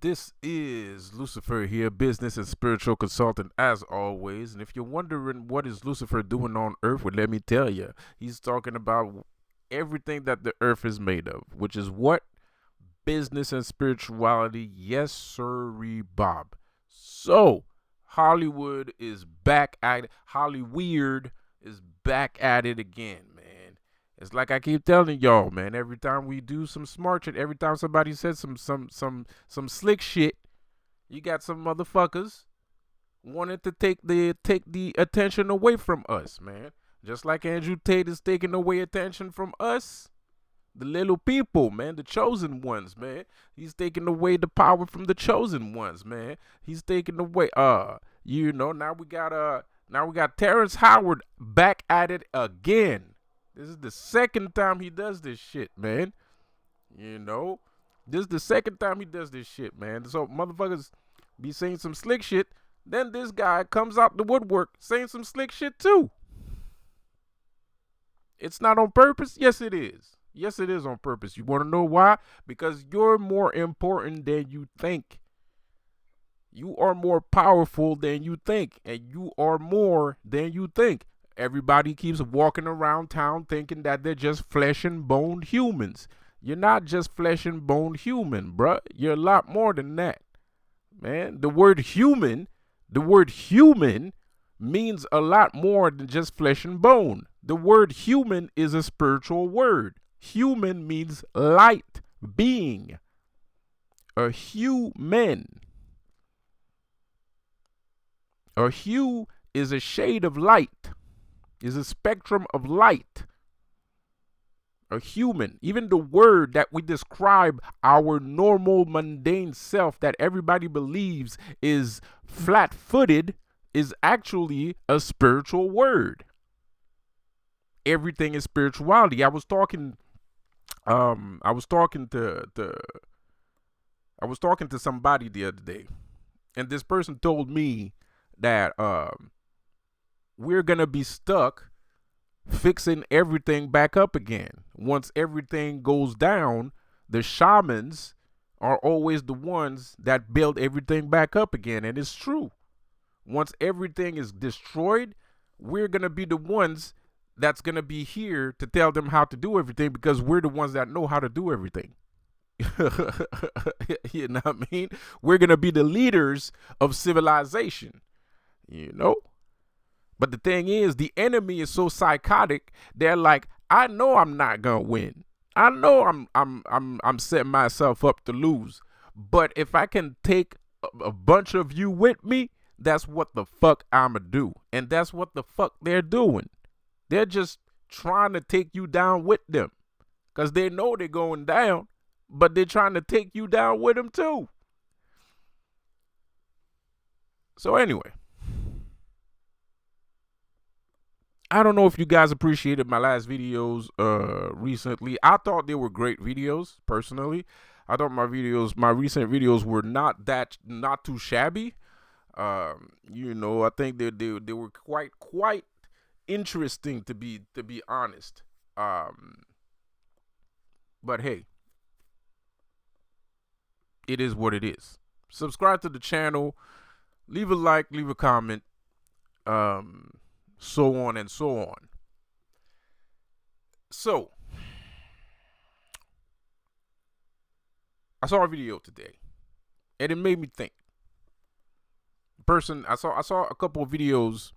This is Lucifer here, business and spiritual consultant as always. And if you're wondering what is Lucifer doing on earth, well, let me tell you. He's talking about everything that the earth is made of, which is what? Business and spirituality. Yes, sirree, Bob. So, Hollywood is back at it. Hollyweird is back at it again, man. It's like I keep telling y'all, man. Every time we do some smart shit, every time somebody says some slick shit, you got some motherfuckers wanting to take the attention away from us, man. Just like Andrew Tate is taking away attention from us, the little people, man, the chosen ones, man. He's taking away the power from the chosen ones, man. He's taking away now we got Terrence Howard back at it again. This is the second time he does this shit, man. This is the second time he does this shit, man. So motherfuckers be saying some slick shit. Then this guy comes out the woodwork saying some slick shit too. It's not on purpose. Yes, it is. Yes, it is on purpose. You want to know why? Because you're more important than you think. You are more powerful than you think. And you are more than you think. Everybody keeps walking around town thinking that they're just flesh and bone humans. You're not just flesh and bone human, bruh. You're a lot more than that, man. The word human means a lot more than just flesh and bone. The word human is a spiritual word. Human means light, being. A human. A hue is a shade of light. Is a spectrum of light. A human, even the word that we describe our normal mundane self that everybody believes is flat-footed, is actually a spiritual word. Everything is spirituality. I was talking to somebody the other day, and this person told me that we're going to be stuck fixing everything back up again. Once everything goes down, the shamans are always the ones that build everything back up again. And it's true. Once everything is destroyed, we're going to be the ones that's going to be here to tell them how to do everything because we're the ones that know how to do everything. You know what I mean? We're going to be the leaders of civilization, But the thing is, the enemy is so psychotic. They're like, I know I'm not gonna win. I know I'm setting myself up to lose. But if I can take a bunch of you with me, that's what the fuck I'ma do. And that's what the fuck they're doing. They're just trying to take you down with them. Because they know they're going down, but they're trying to take you down with them too. So anyway. I don't know if you guys appreciated my last videos recently. I thought they were great videos, personally. I thought my recent videos were not too shabby. I think they were quite interesting to be honest. But hey, it is what it is. Subscribe to the channel, leave a like, leave a comment. So on and so on. So, I saw a video today, and it made me think. I saw a couple of videos,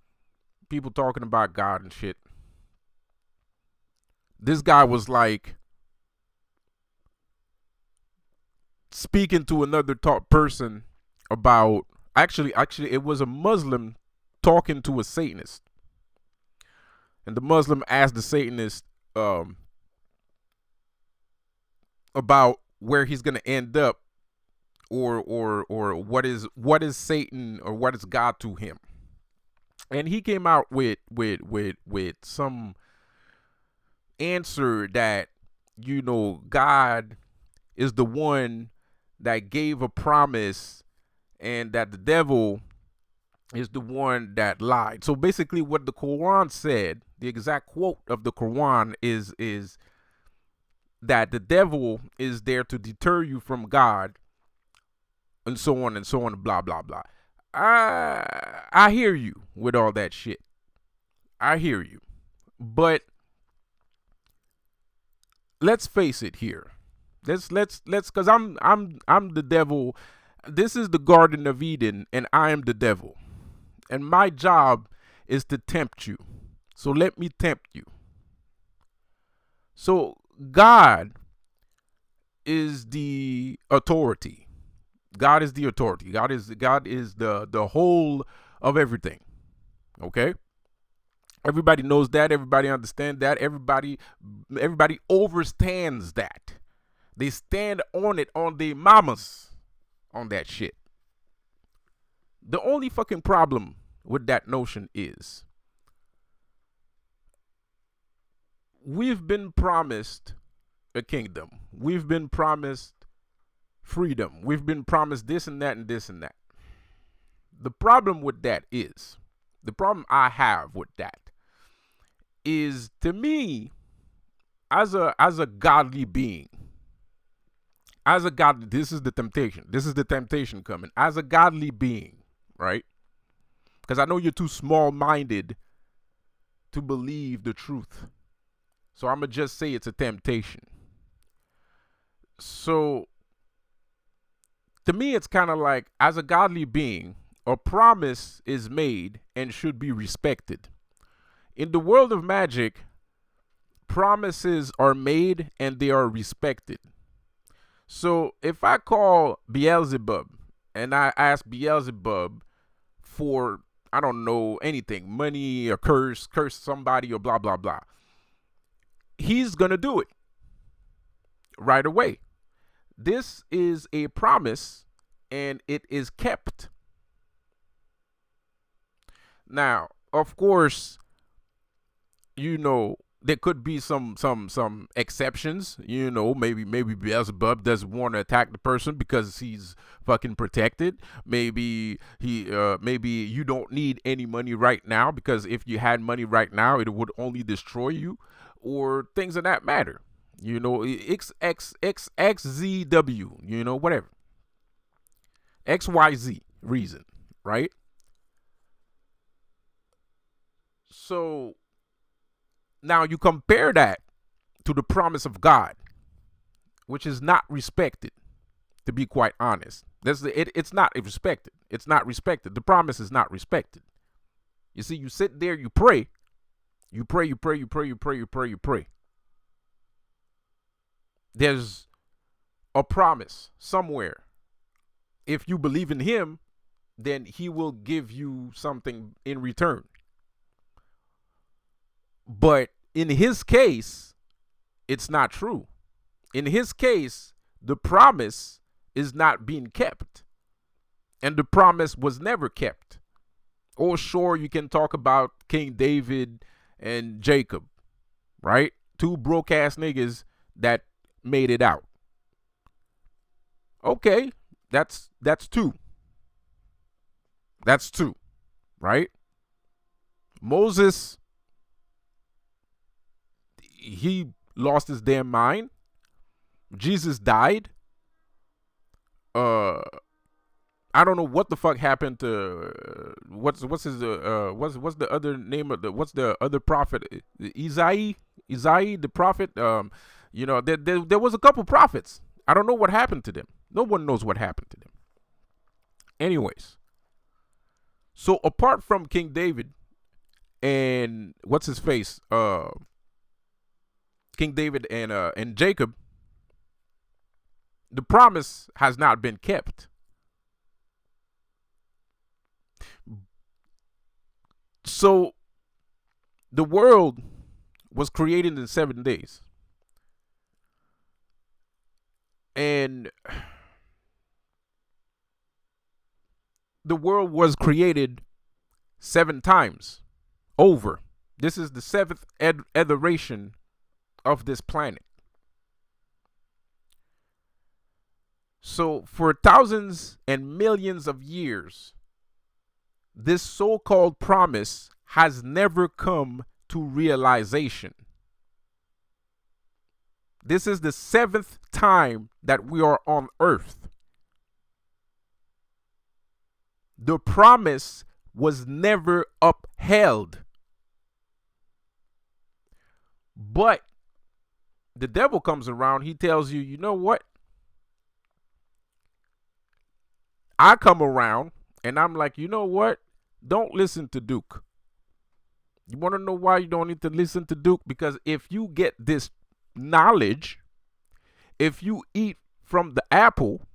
people talking about God and shit. This guy was like speaking to another person about actually it was a Muslim talking to a Satanist. And the Muslim asked the Satanist about where he's gonna end up, or what is Satan or what is God to him. And he came out with some answer that God is the one that gave a promise, and that the devil is the one that lied. So basically what the Quran said, the exact quote of the Quran is that the devil is there to deter you from God, and so on and so on, blah, blah, blah. I hear you with all that shit. I hear you. But let's face it here. Let's cause I'm the devil. This is the Garden of Eden, and I am the devil. And my job is to tempt you. So let me tempt you. So God is the authority. God is the authority. God is the whole of everything. Okay? Everybody knows that. Everybody understands that. Everybody overstands that. They stand on it, on their mamas, on that shit. The only fucking problem with that notion is we've been promised a kingdom. We've been promised freedom. We've been promised this and that and this and that. The problem with that is, the problem I have with that is, to me, as a godly being, as a god, this is the temptation. This is the temptation coming. As a godly being, right? Because I know you're too small-minded to believe the truth. So I'm going to just say it's a temptation. So to me, it's kind of like, as a godly being, a promise is made and should be respected. In the world of magic, promises are made and they are respected. So if I call Beelzebub and I ask Beelzebub for, I don't know, anything, money, or curse somebody, or blah, blah, blah, he's going to do it right away. This is a promise and it is kept. Now, of course, you know, there could be some exceptions. You know, maybe Beelzebub doesn't want to attack the person because he's fucking protected. Maybe maybe you don't need any money right now, because if you had money right now, it would only destroy you, or things of that matter. You know, XZW, you know, whatever. XYZ reason, right? So now you compare that to the promise of God, which is not respected, to be quite honest. It's not respected. It's not respected. The promise is not respected. You see, you sit there, you pray. You pray. There's a promise somewhere. If you believe in him, then he will give you something in return. But in his case, it's not true. In his case, the promise is not being kept. And the promise was never kept. Oh, sure, you can talk about King David and Jacob, right? Two broke ass niggas that made it out. Okay, that's two. That's two, right? Moses, he lost his damn mind. Jesus died. I don't know what the fuck happened to what's the other name of what's the other prophet? Isaiah the prophet. You know, there was a couple prophets. I don't know what happened to them. No one knows what happened to them. Anyways, so apart from King David and what's his face, King David and Jacob, the promise has not been kept. So the world was created in 7 days. And the world was created 7 times over. This is the 7th iteration of this planet. So for thousands and millions of years, this so-called promise has never come to realization. This is the 7th time that we are on Earth. The promise was never upheld. But the devil comes around, he tells you, you know what? I come around and I'm like, you know what? Don't listen to Duke. You want to know why you don't need to listen to Duke? Because if you get this knowledge, if you eat from the apple,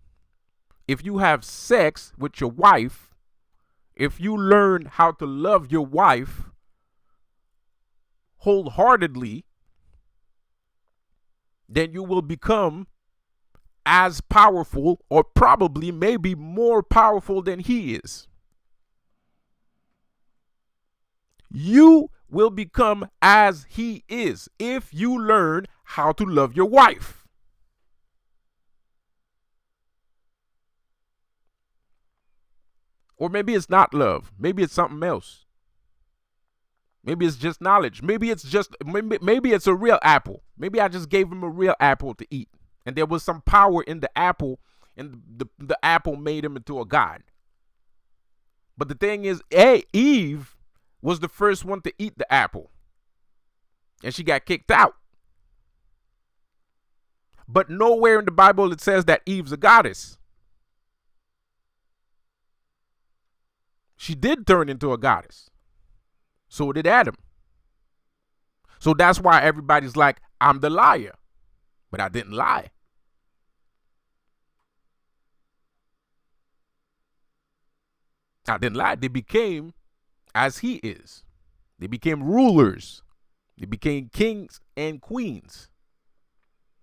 if you have sex with your wife, if you learn how to love your wife wholeheartedly, then you will become as powerful, or probably maybe more powerful than he is. You will become as he is if you learn how to love your wife. Or maybe it's not love. Maybe it's something else. Maybe it's just knowledge. Maybe it's a real apple. Maybe I just gave him a real apple to eat. And there was some power in the apple, and the apple made him into a god. But the thing is, Eve was the first one to eat the apple. And she got kicked out. But nowhere in the Bible it says that Eve's a goddess. She did turn into a goddess. So did Adam. So that's why everybody's like, I'm the liar. But I didn't lie. I didn't lie. They became as he is. They became rulers. They became kings and queens.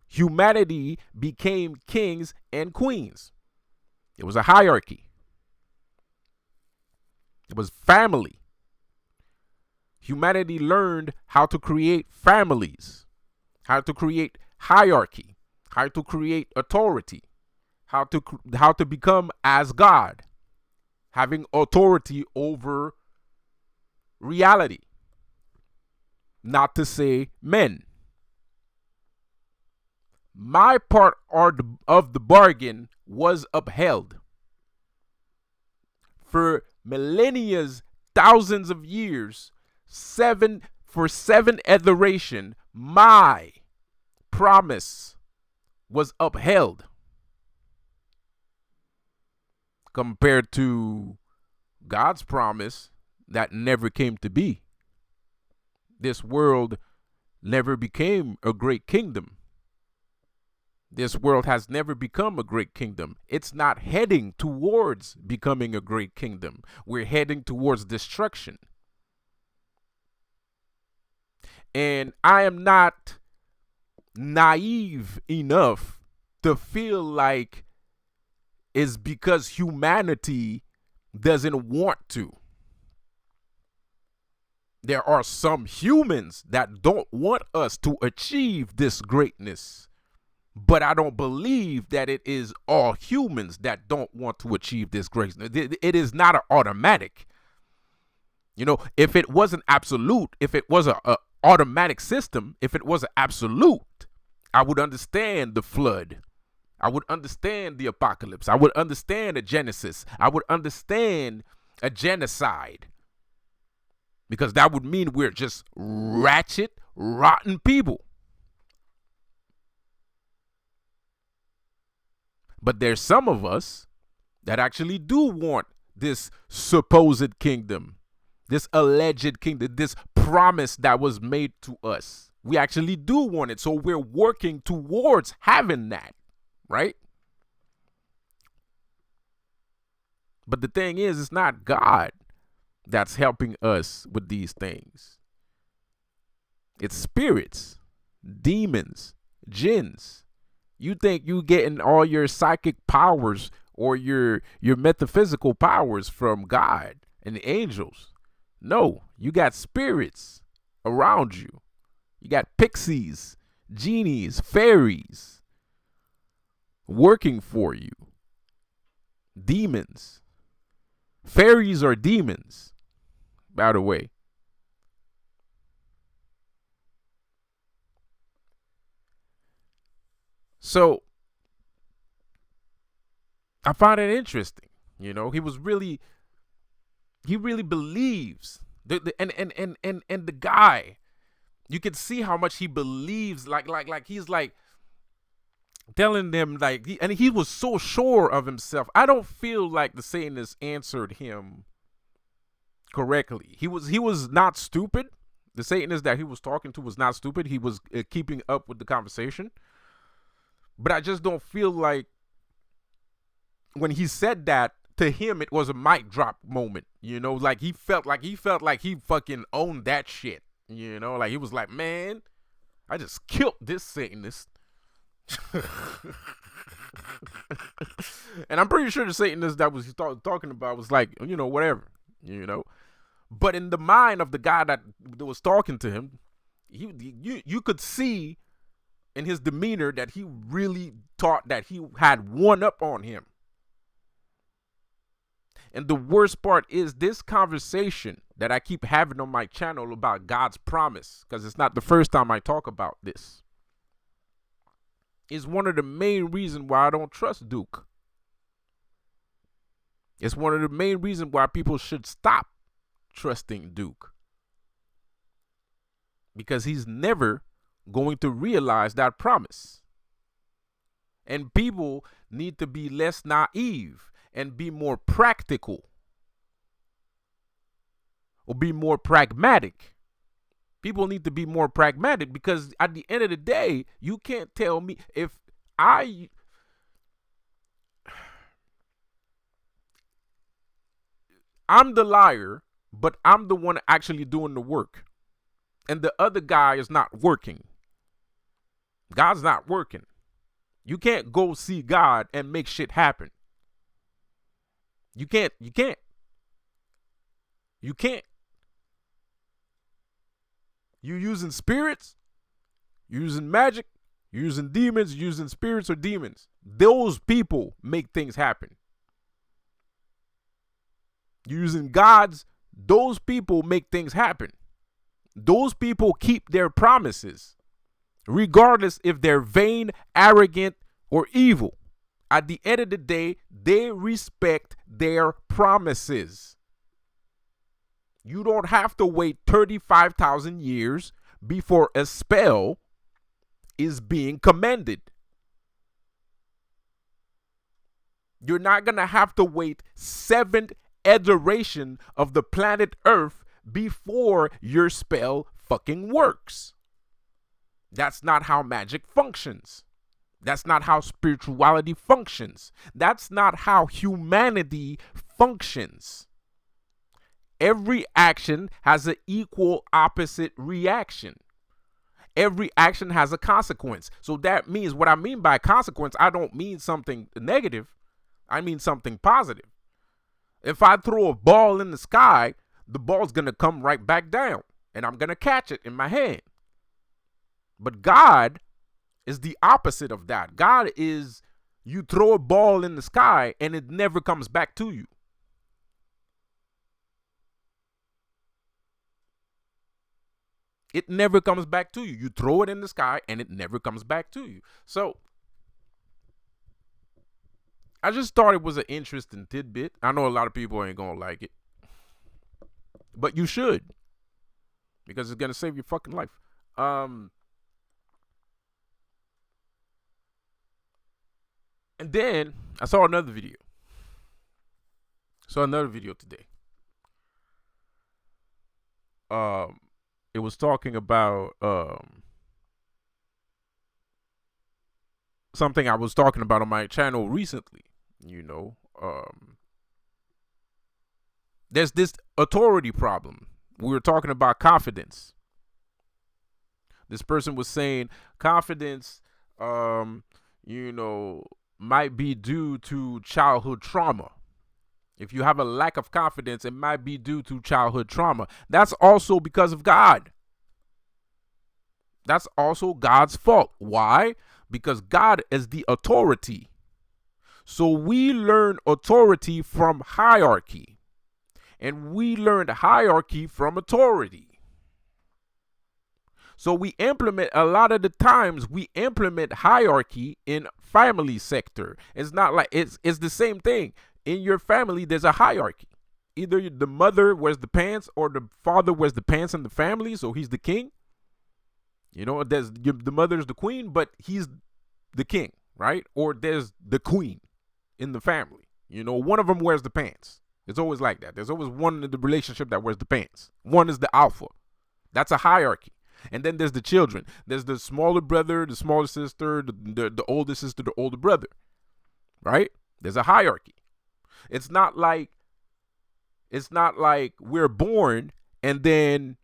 Humanity became kings and queens. It was a hierarchy. It was family. Humanity learned how to create families, how to create hierarchy, how to create authority, how to become as God, having authority over reality, not to say men. My part of the bargain was upheld. For millennia, thousands of years, for seven iteration, my promise was upheld. Compared to God's promise that never came to be. This world never became a great kingdom. This world has never become a great kingdom. It's not heading towards becoming a great kingdom. We're heading towards destruction. And I am not naive enough to feel like it's because humanity doesn't want to. There are some humans that don't want us to achieve this greatness. But I don't believe that it is all humans that don't want to achieve this greatness. It is not an automatic. You know, if it was an absolute, if it was a automatic system, if it was an absolute, I would understand the flood. I would understand the apocalypse. I would understand a Genesis. I would understand a genocide. Because that would mean we're just ratchet, rotten people. But there's some of us that actually do want this supposed kingdom, this alleged kingdom, this promise that was made to us. We actually do want it. So we're working towards having that, right? But the thing is, it's not God that's helping us with these things. It's spirits, demons, jinns. You think you getting all your psychic powers or your metaphysical powers from God and the angels. No, you got spirits around you. You got pixies, genies, fairies working for you. Demons. Fairies are demons, by the way. So I find it interesting. You know, he was really He really believes. And the guy, you can see how much he believes. Like he's like telling them like, and he was so sure of himself. I don't feel like the Satanist answered him correctly. He was not stupid. The Satanist that he was talking to was not stupid. He was keeping up with the conversation. But I just don't feel like when he said that, to him it was a mic drop moment. You know, like he felt like he fucking owned that shit. You know, like he was like, man, I just killed this Satanist. And I'm pretty sure the Satanist that was talking about was like, you know, whatever, you know. But in the mind of the guy that was talking to him, you could see in his demeanor that he really thought that he had one up on him. And the worst part is this conversation that I keep having on my channel about God's promise, because it's not the first time I talk about this, is one of the main reasons why I don't trust Duke. It's one of the main reasons why people should stop trusting Duke. Because he's never going to realize that promise. And people need to be less naive and be more practical. Or be more pragmatic. People need to be more pragmatic, because at the end of the day, you can't tell me if I'm the liar, but I'm the one actually doing the work. And the other guy is not working. God's not working. You can't go see God and make shit happen. You can't. You're using spirits, you're using magic, you're using demons, you're using spirits or demons. Those people make things happen. You're using gods, those people make things happen. Those people keep their promises, regardless if they're vain, arrogant, or evil. At the end of the day, they respect their promises. You don't have to wait 35,000 years before a spell is being commended. You're not going to have to wait 7th iteration of the planet Earth before your spell fucking works. That's not how magic functions. That's not how spirituality functions. That's not how humanity functions. Every action has an equal opposite reaction. Every action has a consequence. So that means, what I mean by consequence, I don't mean something negative. I mean something positive. If I throw a ball in the sky, the ball's going to come right back down, and I'm going to catch it in my hand. But God is the opposite of that. God is, you throw a ball in the sky and it never comes back to you. It never comes back to you. You throw it in the sky and it never comes back to you. So I just thought it was an interesting tidbit. I know a lot of people ain't gonna like it, but you should, because it's gonna save your fucking life. And then I saw another video. Today. It was talking about something I was talking about on my channel recently. You know, there's this authority problem. We were talking about confidence. This person was saying confidence, you know, might be due to childhood trauma. If you have a lack of confidence, it might be due to childhood trauma. That's also because of God. That's also God's fault. Why? Because God is the authority. So we learn authority from hierarchy. And we learned hierarchy from authority. So we implement, a lot of the times we implement hierarchy in family sector. It's not like, it's the same thing. In your family, there's a hierarchy. Either the mother wears the pants or the father wears the pants in the family, so he's the king. You know, the mother's the queen, but he's the king, right? Or there's the queen in the family. You know, one of them wears the pants. It's always like that. There's always one in the relationship that wears the pants. One is the alpha. That's a hierarchy. And then there's the children. There's the smaller brother, the smaller sister, the older sister, the older brother, right? There's a hierarchy. It's not like we're born and then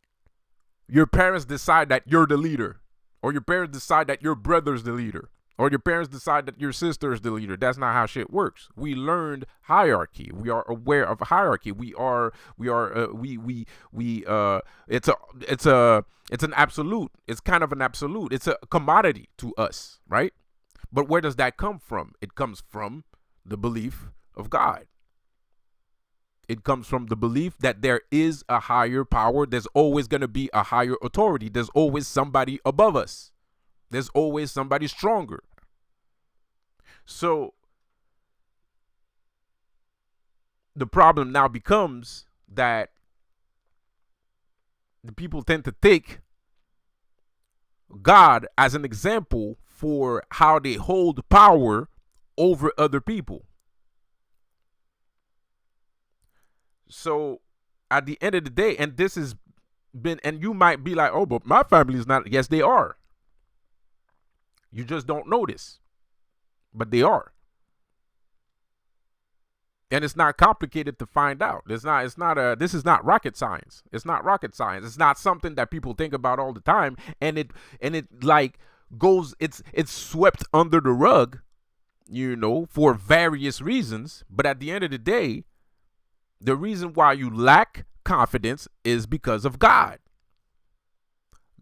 your parents decide that you're the leader, or your parents decide that your brother's the leader, or your parents decide that your sister is the leader. That's not how shit works. We learned hierarchy. We are aware of hierarchy. It's an absolute. It's kind of an absolute. It's a commodity to us, right? But where does that come from? It comes from the belief of God. It comes from the belief that there is a higher power. There's always going to be a higher authority. There's always somebody above us. There's always somebody stronger. So the problem now becomes that the people tend to take God as an example for how they hold power over other people. So at the end of the day, and this has been, and you might be like, oh, but my family is not. Yes, they are. You just don't notice, but they are. And it's not complicated to find out. This is not rocket science. It's not rocket science. It's not something that people think about all the time. And it like goes, it's swept under the rug, you know, for various reasons. But at the end of the day, the reason why you lack confidence is because of God.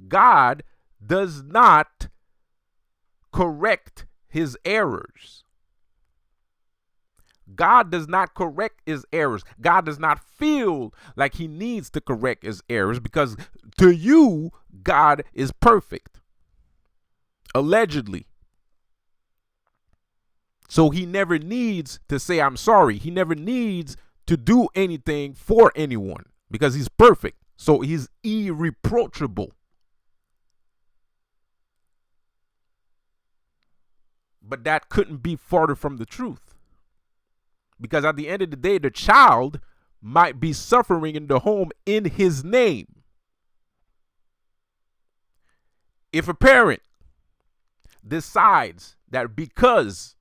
God does not correct his errors. God does not correct his errors. God does not feel like he needs to correct his errors because to you, God is perfect. Allegedly. So he never needs to say, I'm sorry. He never needs to do anything for anyone because he's perfect. So he's irreproachable. But that couldn't be farther from the truth. Because at the end of the day, the child might be suffering in the home in his name. If a parent decides that because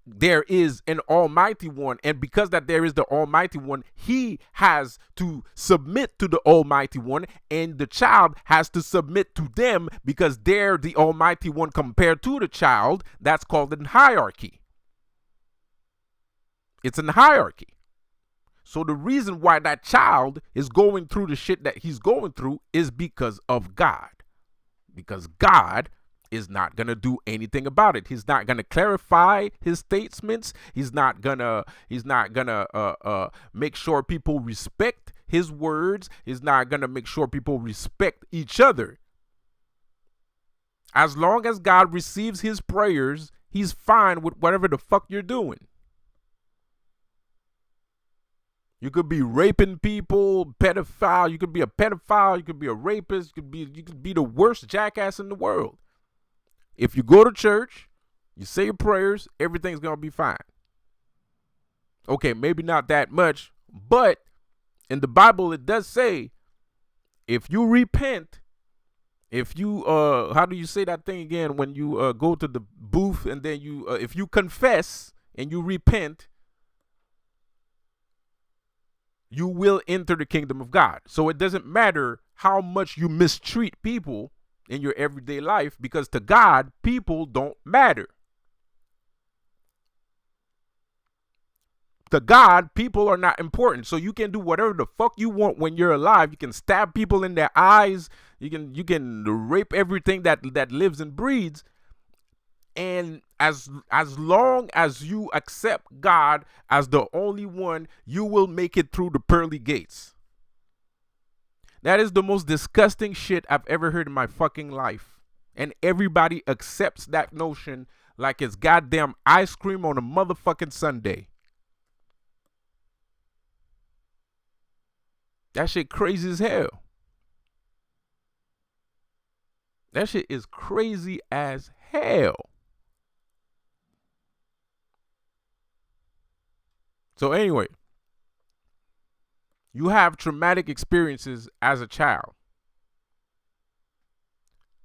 there is an Almighty One, and because that there is the Almighty One, he has to submit to the Almighty One, and the child has to submit to them because they're the Almighty One compared to the child, that's called a hierarchy. It's a hierarchy. So the reason why that child is going through the shit that he's going through is because of God. Because God is not going to do anything about it. He's not going to clarify his statements. He's not going to make sure people respect his words. He's not going to make sure people respect each other. As long as God receives his prayers, he's fine with whatever the fuck you're doing. You could be raping people, pedophile. You could be a pedophile. You could be a rapist. You could be the worst jackass in the world. If you go to church, you say your prayers, everything's going to be fine. Okay, maybe not that much, but in the Bible, it does say, if you repent, if you, how do you say that thing again? When you go to the booth and then you, if you confess and you repent, you will enter the kingdom of God. So it doesn't matter how much you mistreat people in your everyday life, because to God, people don't matter. To God, people are not important. So you can do whatever the fuck you want when you're alive. You can stab people in their eyes. You can rape everything that lives and breathes. And as long as you accept God as the only one, you will make it through the pearly gates. That is the most disgusting shit I've ever heard in my fucking life. And everybody accepts that notion like it's goddamn ice cream on a motherfucking Sunday. That shit crazy as hell. That shit is crazy as hell. So anyway, you have traumatic experiences as a child.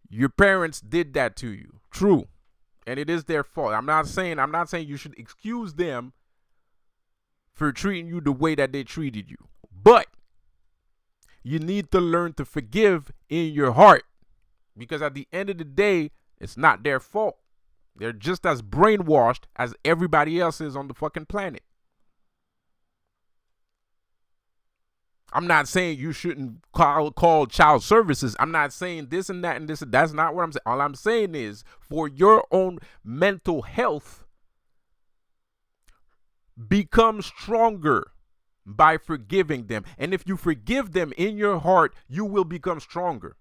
Your parents did that to you. True. And it is their fault. I'm not saying you should excuse them for treating you the way that they treated you. But you need to learn to forgive in your heart. Because at the end of the day, it's not their fault. They're just as brainwashed as everybody else is on the fucking planet. I'm not saying you shouldn't call child services. I'm not saying this and that and this. That's not what I'm saying. All I'm saying is for your own mental health, become stronger by forgiving them. And if you forgive them in your heart, you will become stronger.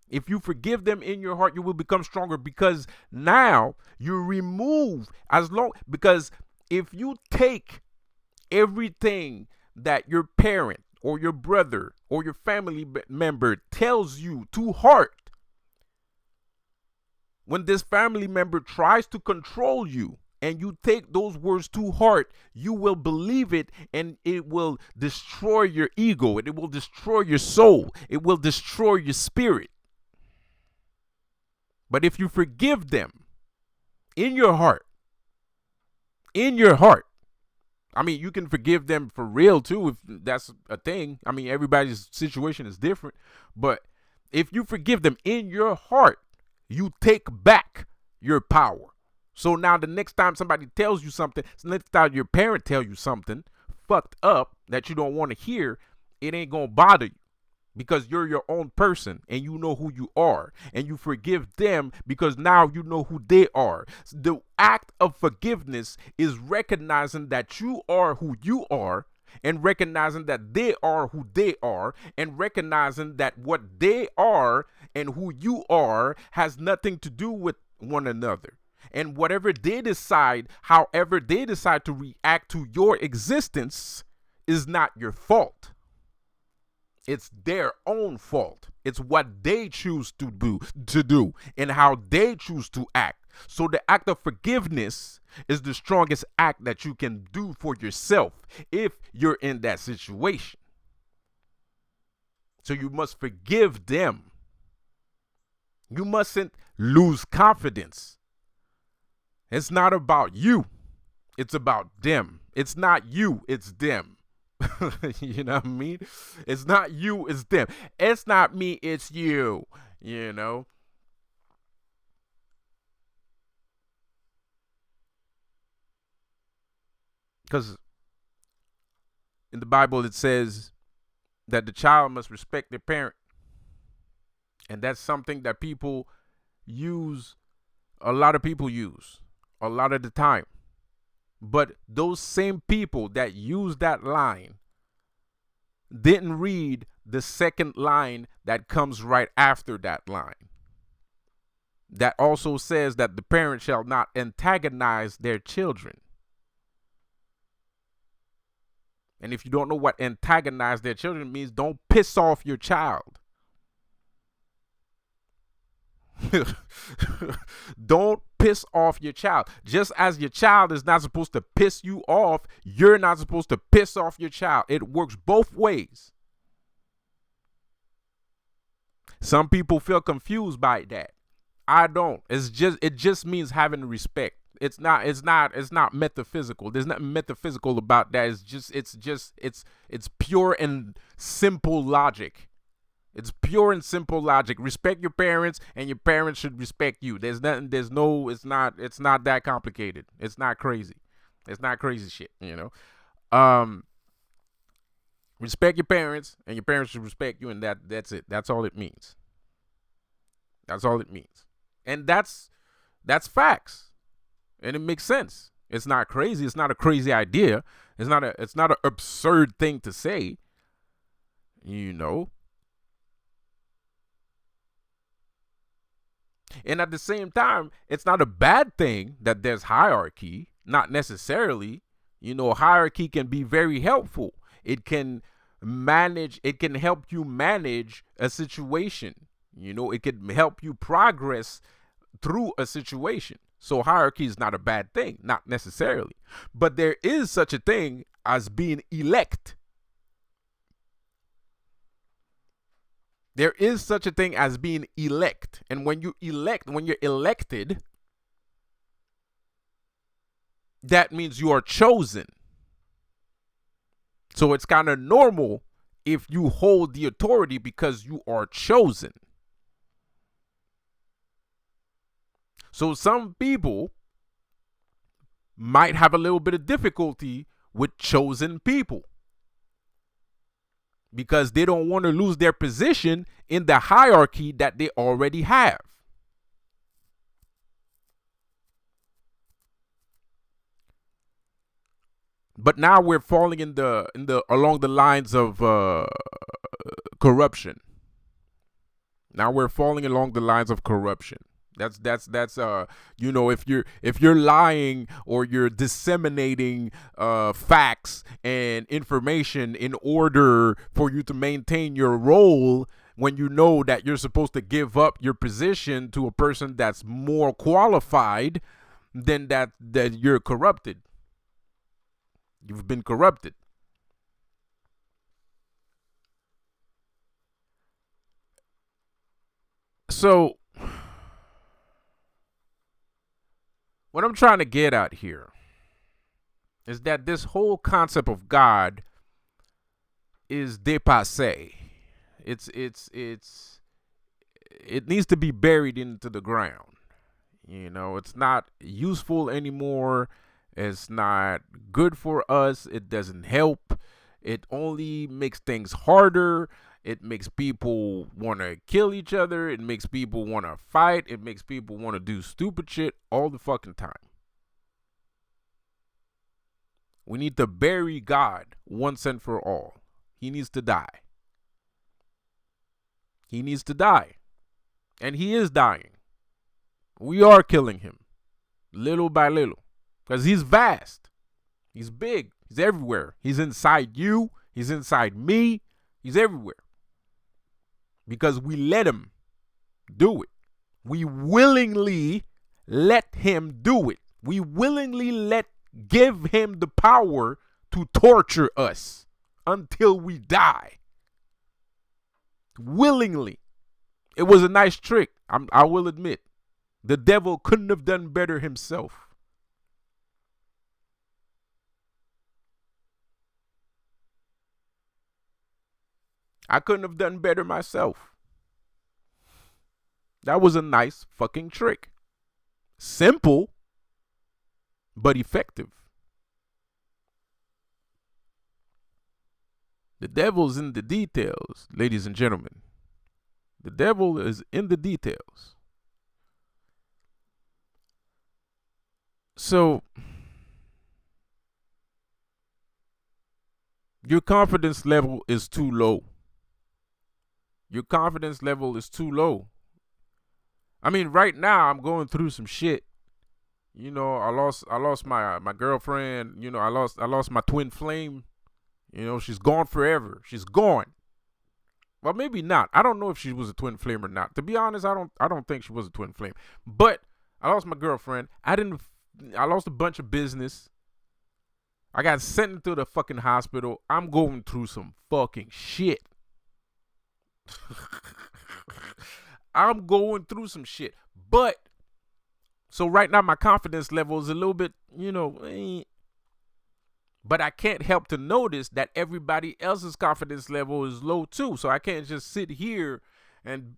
If you forgive them in your heart, you will become stronger, because now you remove because if you take everything that your parent or your brother or your family member tells you to heart, when this family member tries to control you and you take those words to heart, you will believe it, and it will destroy your ego. It will destroy your soul. It will destroy your spirit. But if you forgive them in your heart, I mean, you can forgive them for real too, if that's a thing. I mean, everybody's situation is different. But if you forgive them in your heart, you take back your power. So now the next time somebody tells you something, next time your parent tells you something fucked up that you don't want to hear, it ain't going to bother you. Because you're your own person and you know who you are, and you forgive them because now you know who they are. The act of forgiveness is recognizing that you are who you are, and recognizing that they are who they are, and recognizing that what they are and who you are has nothing to do with one another. And whatever they decide, however they decide to react to your existence, is not your fault. It's their own fault. It's what they choose to do and how they choose to act. So the act of forgiveness is the strongest act that you can do for yourself if you're in that situation. So you must forgive them. You mustn't lose confidence. It's not about you. It's about them. It's not you, it's them. You know what I mean? It's not you, it's them. It's not me, it's you. You know? Because in the Bible it says that the child must respect their parent. And that's something that people use, a lot of people use, a lot of the time. But those same people that use that line didn't read the second line that comes right after that line. That also says that the parent shall not antagonize their children. And if you don't know what antagonize their children means, don't piss off your child. Don't piss off your child. Just as your child is not supposed to piss you off, you're not supposed to piss off your child. It works both ways. Some people feel confused by that. I don't. It just means having respect. It's not metaphysical. There's nothing metaphysical about that. It's pure and simple logic. It's pure and simple logic. Respect your parents, and your parents should respect you. It's not that complicated. It's not crazy. It's not crazy shit, you know. Respect your parents, and your parents should respect you, and that's it. That's all it means. That's all it means. And that's facts. And it makes sense. It's not crazy. It's not a crazy idea. It's not an absurd thing to say. You know. And at the same time, it's not a bad thing that there's hierarchy. Not necessarily. You know, hierarchy can be very helpful. It can it can help you manage a situation. It can help you progress through a situation. So hierarchy is not a bad thing, not necessarily. But there is such a thing as being elect. There is such a thing as being elect. And when you're elected, that means you are chosen. So it's kind of normal if you hold the authority because you are chosen. So some people might have a little bit of difficulty with chosen people because they don't want to lose their position in the hierarchy that they already have. But now we're falling in the along the lines of corruption. Now we're falling along the lines of corruption. That's if you're lying or you're disseminating facts and information in order for you to maintain your role, when you know that you're supposed to give up your position to a person that's more qualified, then that you're corrupted. You've been corrupted. So what I'm trying to get at here is that this whole concept of God is dépassé. It needs to be buried into the ground. It's not useful anymore. It's not good for us. It doesn't help. It only makes things harder. It makes people want to kill each other. It makes people want to fight. It makes people want to do stupid shit all the fucking time. We need to bury God once and for all. He needs to die. He needs to die. And he is dying. We are killing him little by little because he's vast. He's big. He's everywhere. He's inside you. He's inside me. He's everywhere. Because we let him do it. We willingly let him do it. We willingly give him the power to torture us until we die. Willingly. It was a nice trick. I will admit. The devil couldn't have done better himself. I couldn't have done better myself. That was a nice fucking trick. Simple, but effective. The devil's in the details, ladies and gentlemen. The devil is in the details. So, your confidence level is too low. Your confidence level is too low. I mean, right now I'm going through some shit. I lost my girlfriend. I lost my twin flame. She's gone forever. She's gone. Well, maybe not. I don't know if she was a twin flame or not. To be honest, I don't think she was a twin flame. But I lost my girlfriend. I lost a bunch of business. I got sent into the fucking hospital. I'm going through some fucking shit. I'm going through some shit. But, so right now my confidence level is a little bit, but I can't help to notice that everybody else's confidence level is low too. So I can't just sit here and,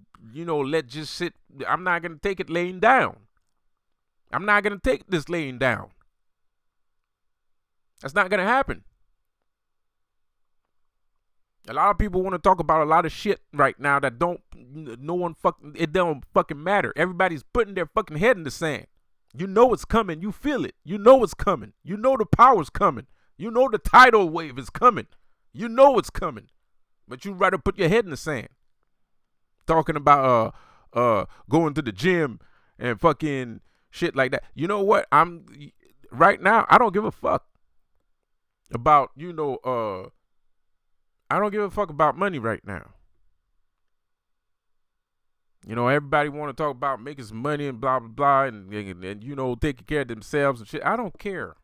sit. I'm not going to take it laying down. I'm not going to take this laying down. That's not going to happen. A lot of people want to talk about a lot of shit right now that it don't fucking matter. Everybody's putting their fucking head in the sand. You know it's coming. You feel it. You know it's coming. You know the power's coming. You know the tidal wave is coming. You know it's coming. But you rather put your head in the sand. Talking about going to the gym and fucking shit like that. You know what? Right now, I don't give a fuck about, I don't give a fuck about money right now. You know, everybody want to talk about making some money and blah, blah, blah, and you know, taking care of themselves and shit. I don't care.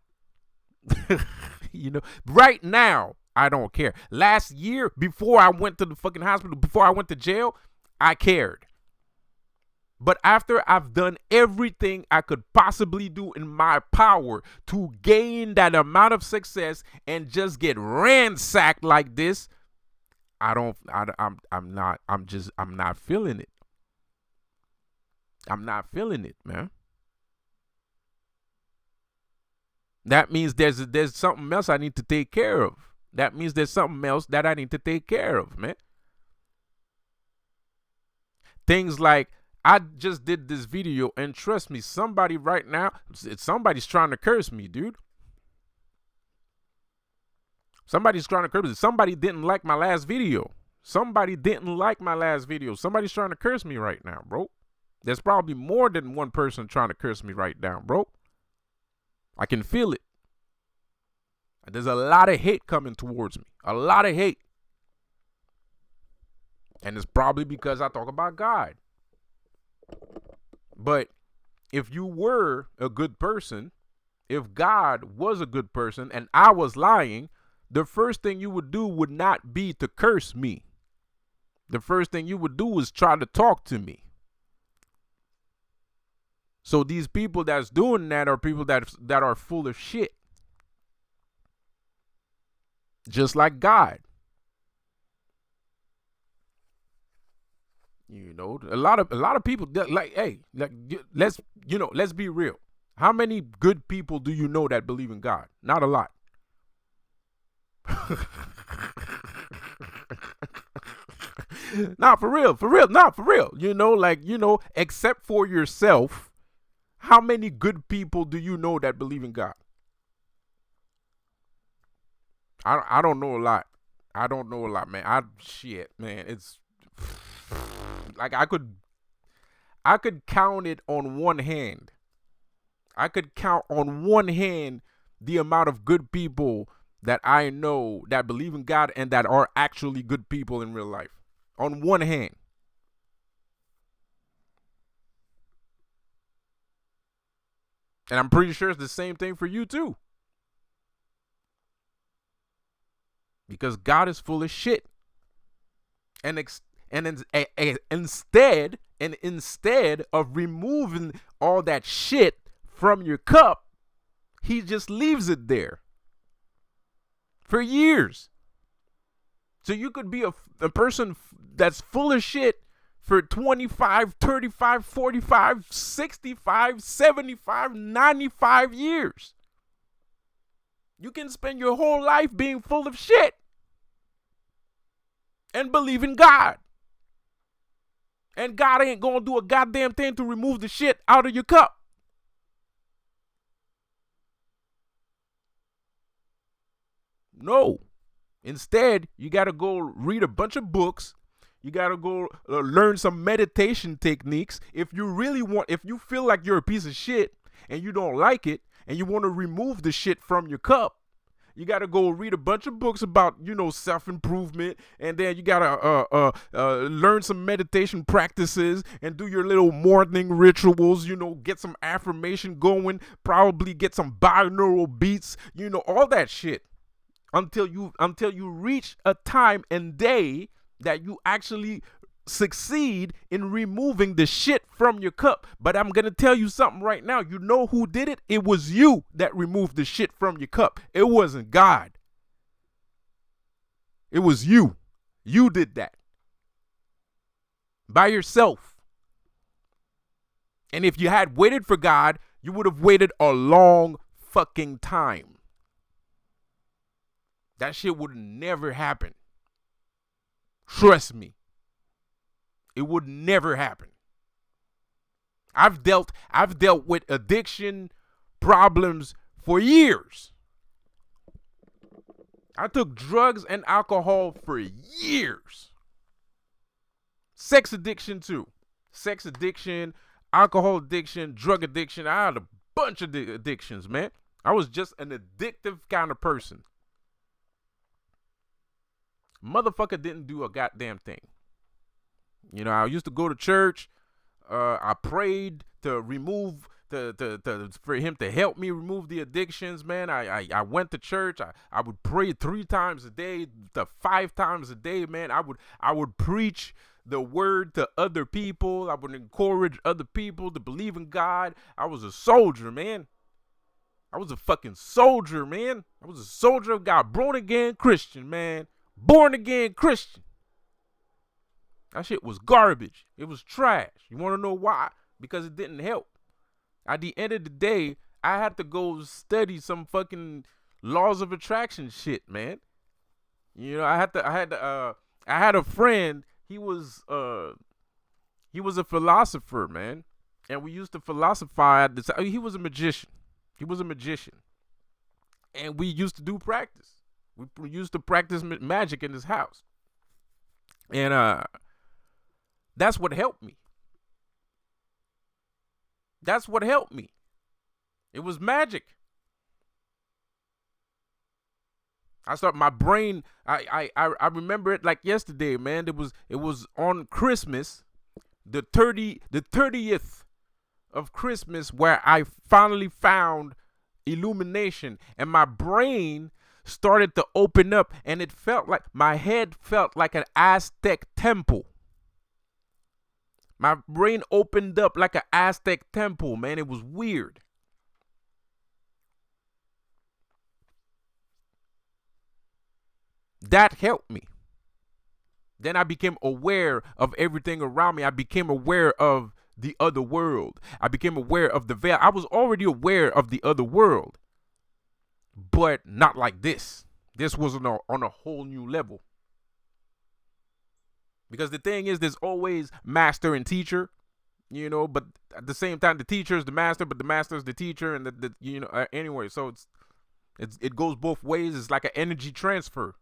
You know, right now, I don't care. Last year, before I went to the fucking hospital, before I went to jail, I cared. But after I've done everything I could possibly do in my power to gain that amount of success and just get ransacked like this, I'm not feeling it. I'm not feeling it, man. That means there's something else I need to take care of. That means there's something else that I need to take care of, man. Things like, I just did this video, and trust me, somebody right now, somebody's trying to curse me, dude. Somebody's trying to curse me. Somebody didn't like my last video. Somebody's trying to curse me right now, bro. There's probably more than one person trying to curse me right now, bro. I can feel it. There's a lot of hate coming towards me. A lot of hate. And it's probably because I talk about God. But if you were a good person, if God was a good person and I was lying, the first thing you would do would not be to curse me. The first thing you would do is try to talk to me. So these people that's doing that are people that are full of shit. Just like God. You know, a lot of people like, hey, let's be real. How many good people do you know that believe in God? Not a lot. Nah, for real. You know, except for yourself, how many good people do you know that believe in God? I don't know a lot. Man. Man. It's like I could count it on one hand. I could count on one hand the amount of good people that I know that believe in God and that are actually good people in real life. On one hand. And I'm pretty sure it's the same thing for you too. Because God is full of shit. Instead of removing all that shit from your cup, he just leaves it there for years. So you could be a person that's full of shit for 25, 35, 45, 65, 75, 95 years. You can spend your whole life being full of shit and believe in God. And God ain't gonna do a goddamn thing to remove the shit out of your cup. No. Instead, you gotta go read a bunch of books. You gotta go learn some meditation techniques. If you feel like you're a piece of shit and you don't like it, and you want to remove the shit from your cup, you got to go read a bunch of books about, you know, self-improvement. And then you got to learn some meditation practices and do your little morning rituals, you know, get some affirmation going, probably get some binaural beats, you know, all that shit until you reach a time and day that you actually succeed in removing the shit from your cup. But I'm going to tell you something right now. You know who did it? It was you that removed the shit from your cup. It wasn't God. It was you. You did that. By yourself. And if you had waited for God, you would have waited a long fucking time. That shit would never happen. Trust me. It would never happen. I've dealt with addiction problems for years. I took drugs and alcohol for years. Sex addiction too. Sex addiction, alcohol addiction, drug addiction. I had a bunch of addictions, man. I was just an addictive kind of person. Motherfucker didn't do a goddamn thing. You know, I used to go to church. I prayed to remove for him to help me remove the addictions, man. I went to church. I would pray 3 times a day to 5 times a day, man. I would preach the word to other people. I would encourage other people to believe in God. I was a soldier, man. I was a fucking soldier, man. I was a soldier of God, born again Christian, man. Born again Christian. That shit was garbage. It was trash. You want to know why? Because it didn't help. At the end of the day, I had to go study some fucking laws of attraction shit, man. You know, I had a friend. He was a philosopher, man. And we used to philosophize. He was a magician. And we used to do practice. We used to practice magic in his house. And that's what helped me. That's what helped me. It was magic. My brain, I remember it like yesterday, man. It was on Christmas, the 30th of Christmas, where I finally found illumination, and my brain started to open up, and it felt like my head felt like an Aztec temple. My brain opened up like an Aztec temple, man. It was weird. That helped me. Then I became aware of everything around me. I became aware of the other world. I became aware of the veil. I was already aware of the other world, but not like this. This was on a whole new level. Because the thing is, there's always master and teacher, you know, but at the same time, the teacher is the master, but the master is the teacher, and anyway, so it goes both ways. It's like an energy transfer.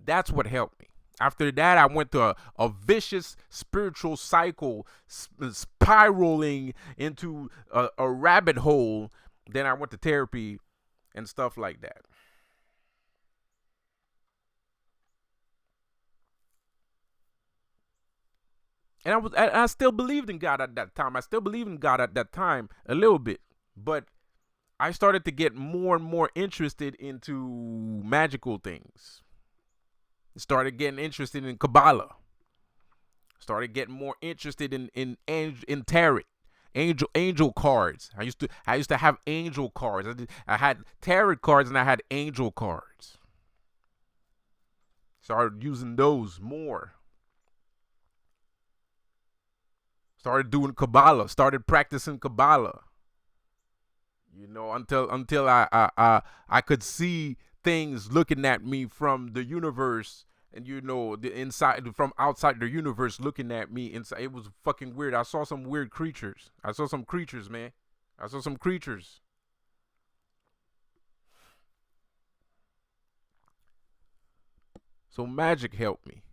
That's what helped me. After that, I went to a vicious spiritual cycle, spiraling into a rabbit hole. Then I went to therapy and stuff like that. And I still believed in God at that time. I still believe in God at that time a little bit. But I started to get more and more interested into magical things. Started getting interested in Kabbalah. Started getting more interested in tarot, angel cards. I used to have angel cards. I had tarot cards and I had angel cards. Started using those more. Started doing Kabbalah. Started practicing Kabbalah. You know, until I could see things looking at me from the universe, and you know, the inside from outside the universe looking at me inside. It was fucking weird. I saw some weird creatures. I saw some creatures, man. I saw some creatures. So magic helped me.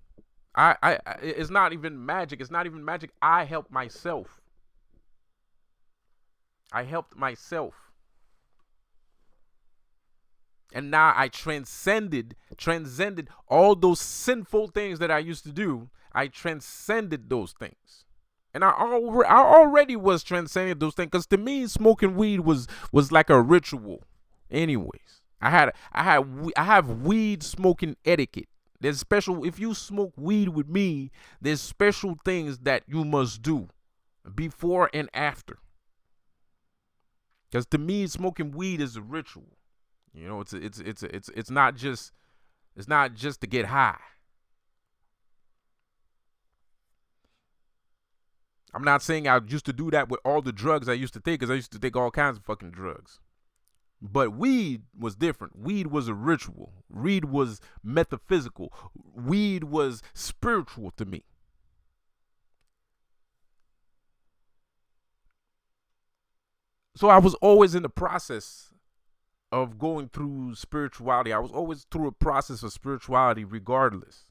It's not even magic. It's not even magic. I helped myself. I helped myself. And now I transcended all those sinful things that I used to do. I transcended those things. And I already was transcending those things, because to me, smoking weed was like a ritual. Anyways, I have weed smoking etiquette. There's special, if you smoke weed with me, there's special things that you must do before and after. Because to me, smoking weed is a ritual. You know, it's not just to get high. I'm not saying I used to do that with all the drugs I used to take, because I used to take all kinds of fucking drugs. But weed was different. Weed was a ritual. Weed was metaphysical. Weed was spiritual to me. So I was always in the process of going through spirituality. I was always through a process of spirituality regardless.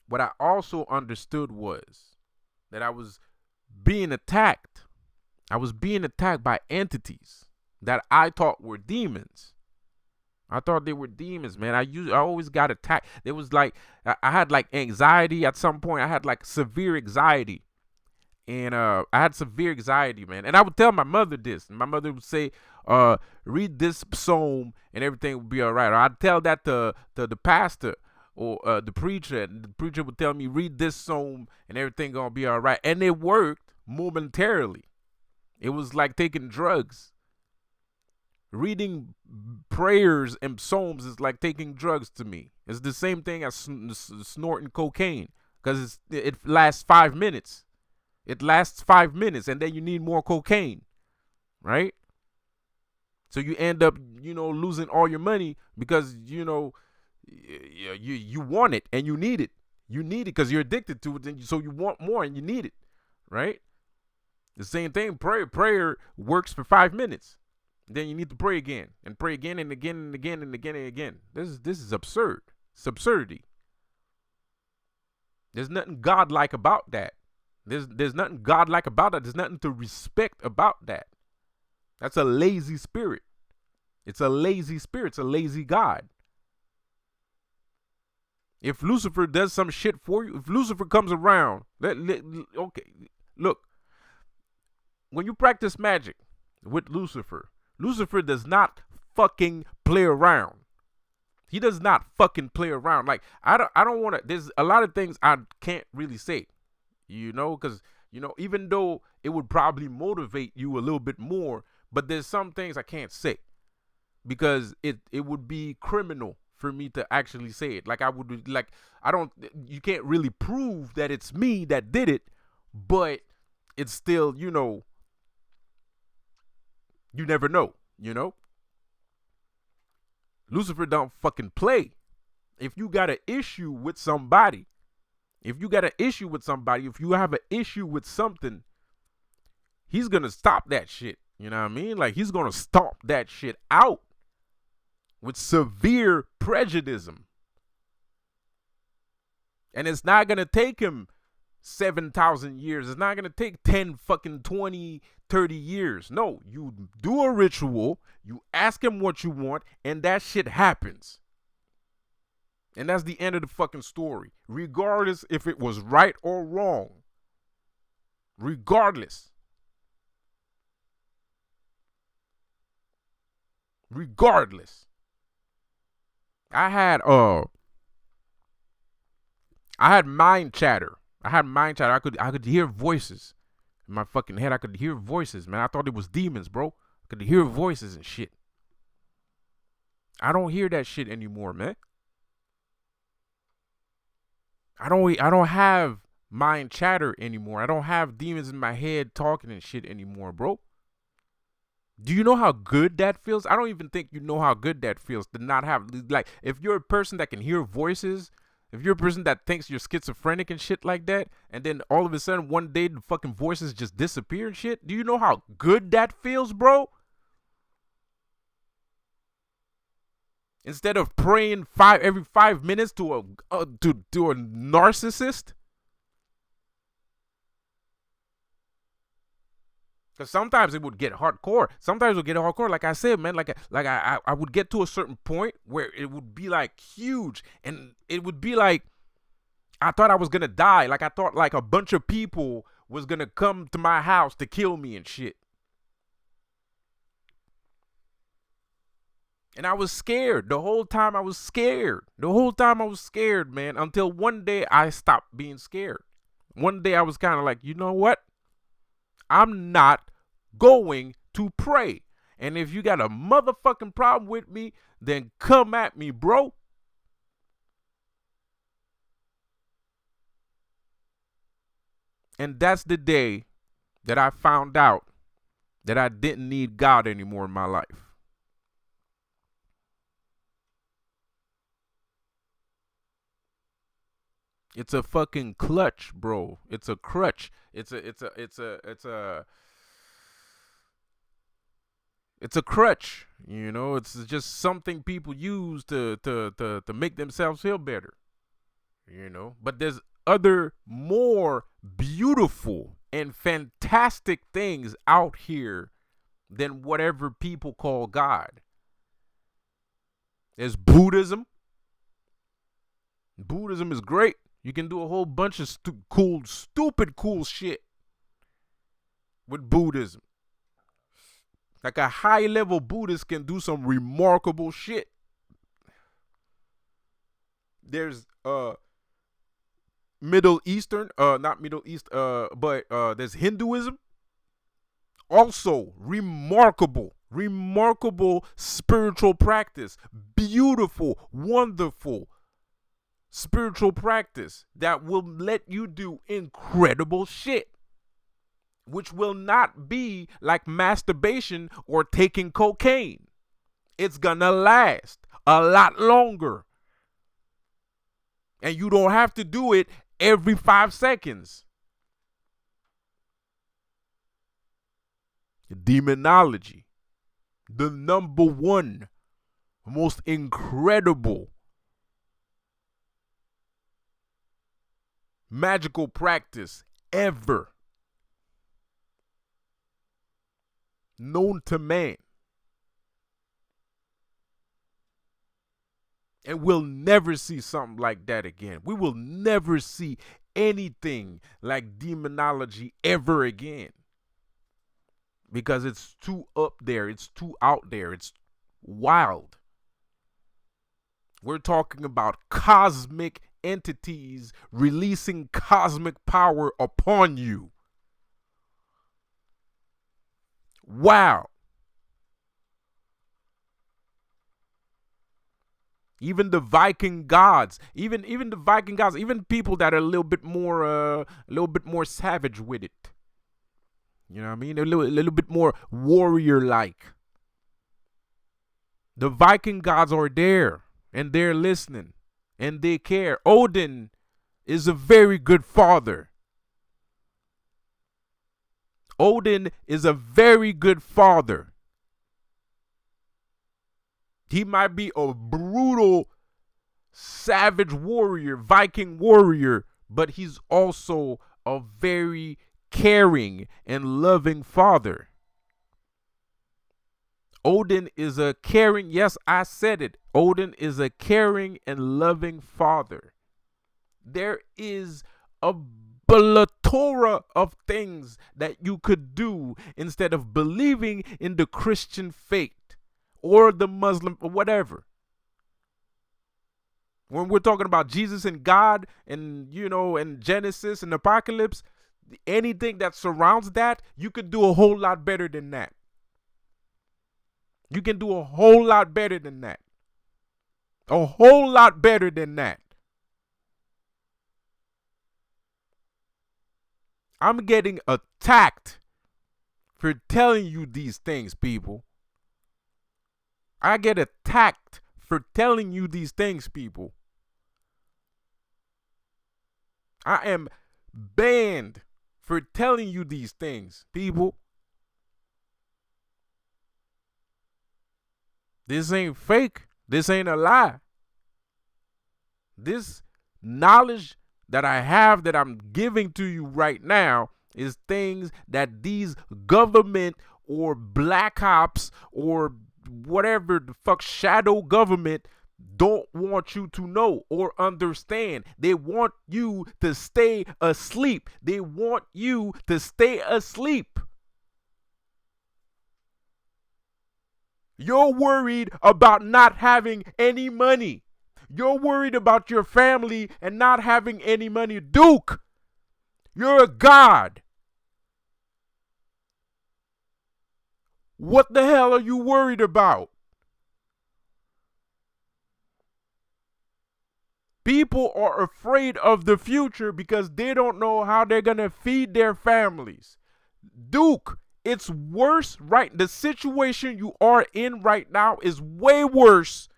What I also understood was that I was being attacked. I was being attacked by entities, that I thought were demons. I thought they were demons, man. I always got attacked. It was like I had like anxiety at some point. I had like severe anxiety. And I had severe anxiety, man. And I would tell my mother this. And my mother would say, read this psalm and everything would be all right. Or I'd tell that to the pastor or the preacher. And the preacher would tell me, read this psalm and everything gonna be all right. And it worked momentarily. It was like taking drugs. Reading prayers and psalms is like taking drugs to me. It's the same thing as snorting cocaine because it lasts 5 minutes. It lasts 5 minutes and then you need more cocaine, right? So you end up, losing all your money because, you want it and you need it. You need it because you're addicted to it. So you want more and you need it, right? The same thing. Prayer works for 5 minutes. Then you need to pray again and pray again and again and again and again and again. This is absurd. It's absurdity. There's nothing godlike about that. There's nothing godlike about that. There's nothing to respect about that. That's a lazy spirit. It's a lazy spirit. It's a lazy God. If Lucifer does some shit for you, if Lucifer comes around, okay, look, when you practice magic with Lucifer does not fucking play around. He does not fucking play around. Like, I don't want to, there's a lot of things I can't really say. Because, even though it would probably motivate you a little bit more, but there's some things I can't say because it would be criminal for me to actually say it. Like, you can't really prove that it's me that did it, but it's still, you never know, Lucifer don't fucking play. If you got an issue with somebody, if you have an issue with something, he's going to stop that shit. You know what I mean? Like, he's going to stomp that shit out with severe prejudice. And it's not going to take him 7,000 years. It's not going to take 10 fucking 20, 30 years. No, you do a ritual, you ask him what you want, and that shit happens. And that's the end of the fucking story. Regardless if it was right or wrong. Regardless. I had mind chatter. I could hear voices in my fucking head. I could hear voices, man. I thought it was demons, bro. I could hear voices and shit. I don't hear that shit anymore, man. I don't have mind chatter anymore. I don't have demons in my head talking and shit anymore, bro. Do you know how good that feels? I don't even think you know how good that feels to not have, like, if you're a person that can hear voices, if you're a person that thinks you're schizophrenic and shit like that, and then all of a sudden one day the fucking voices just disappear and shit, do you know how good that feels, bro? Instead of praying every 5 minutes to a narcissist. Because sometimes it would get hardcore. Like I said, man, I would get to a certain point where it would be like huge. And it would be like, I thought I was going to die. Like, I thought like a bunch of people was going to come to my house to kill me and shit. And I was scared. The whole time I was scared, man, until one day I stopped being scared. One day I was kind of like, you know what? I'm not going to pray. And if you got a motherfucking problem with me, then come at me, bro. And that's the day that I found out that I didn't need God anymore in my life. It's a fucking clutch, bro. It's a crutch. It's a crutch. It's just something people use to make themselves feel better. But there's other more beautiful and fantastic things out here than whatever people call God. There's Buddhism. Buddhism is great. You can do a whole bunch of stupid cool shit with Buddhism. Like a high level Buddhist can do some remarkable shit. There's Middle Eastern, not Middle East, but there's Hinduism. Also remarkable spiritual practice. Beautiful, wonderful spiritual practice that will let you do incredible shit, which will not be like masturbation or taking cocaine. It's gonna last a lot longer. And you don't have to do it every 5 seconds. Demonology, the number one most incredible magical practice ever known to man. And we'll never see something like that again. We will never see anything like demonology ever again. Because it's too up there. It's too out there. It's wild. We're talking about cosmic entities releasing cosmic power upon you. Wow. Even the Viking gods, even the Viking gods, even people that are a little bit more savage with it. You know what I mean? A little bit more warrior-like. The Viking gods are there, and they're listening, and they care. Odin is a very good father. Odin is a very good father. He might be a brutal, savage warrior, Viking warrior, but he's also a very caring and loving father. Odin is a caring, yes, I said it. Odin is a caring and loving father. There is a plethora of things that you could do instead of believing in the Christian faith or the Muslim or whatever. When we're talking about Jesus and God and, and Genesis and Apocalypse, anything that surrounds that, you could do a whole lot better than that. You can do a whole lot better than that. A whole lot better than that. I'm getting attacked for telling you these things, people. I get attacked for telling you these things, people. I am banned for telling you these things, people. This ain't fake. This ain't a lie. This knowledge that I have that I'm giving to you right now is things that these government or black ops or whatever the fuck shadow government don't want you to know or understand. They want you to stay asleep. They want you to stay asleep. You're worried about not having any money. You're worried about your family and not having any money. Duke, you're a god. What the hell are you worried about? People are afraid of the future because they don't know how they're going to feed their families. Duke, it's worse, right? The situation you are in right now is way worse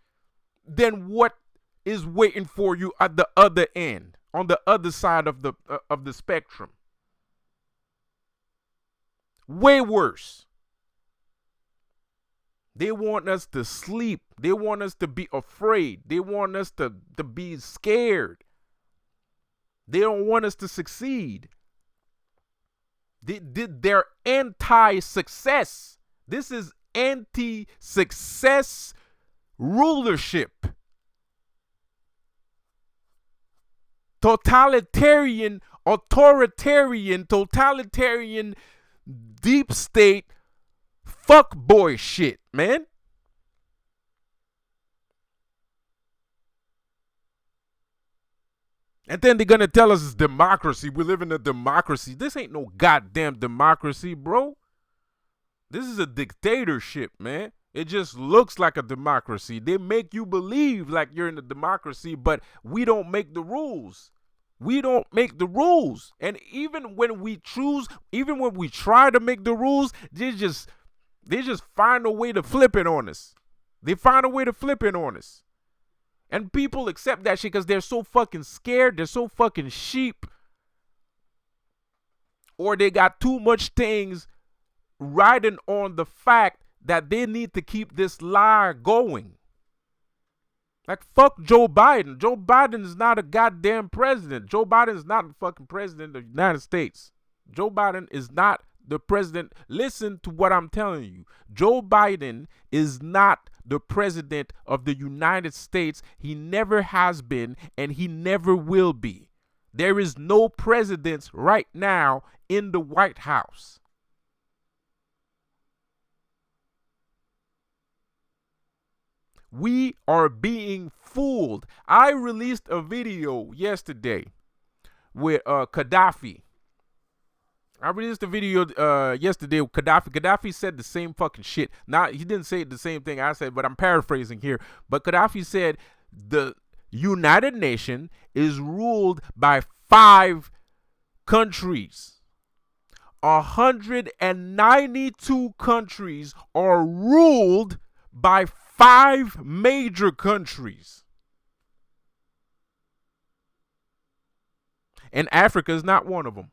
than what is waiting for you at the other end, on the other side of the spectrum. Way worse. They want us to sleep. They want us to be afraid. They want us to be scared. They don't want us to succeed. They're anti-success. This is anti-success rulership. Totalitarian, deep state fuckboy shit, man. And then they're gonna tell us it's democracy. We live in a democracy. This ain't no goddamn democracy, bro. This is a dictatorship, man. It just looks like a democracy. They make you believe like you're in a democracy, but we don't make the rules. We don't make the rules. And even when we try to make the rules, they just find a way to flip it on us. They find a way to flip it on us. And people accept that shit because they're so fucking scared. They're so fucking sheep. Or they got too much things riding on the fact that they need to keep this lie going. Like, fuck Joe Biden. Joe Biden is not a goddamn president. Joe Biden is not the fucking president of the United States. Joe Biden is not the president. Listen to what I'm telling you. Joe Biden is not the president of the United States. He never has been, and he never will be. There is no presidents right now in the White House. We are being fooled. I released a video yesterday with Gaddafi. I released a video yesterday with Gaddafi. Gaddafi said the same fucking shit. Now, he didn't say the same thing I said, but I'm paraphrasing here. But Gaddafi said the United Nations is ruled by 5 countries. 192 countries are ruled by 5 major countries. And Africa is not one of them.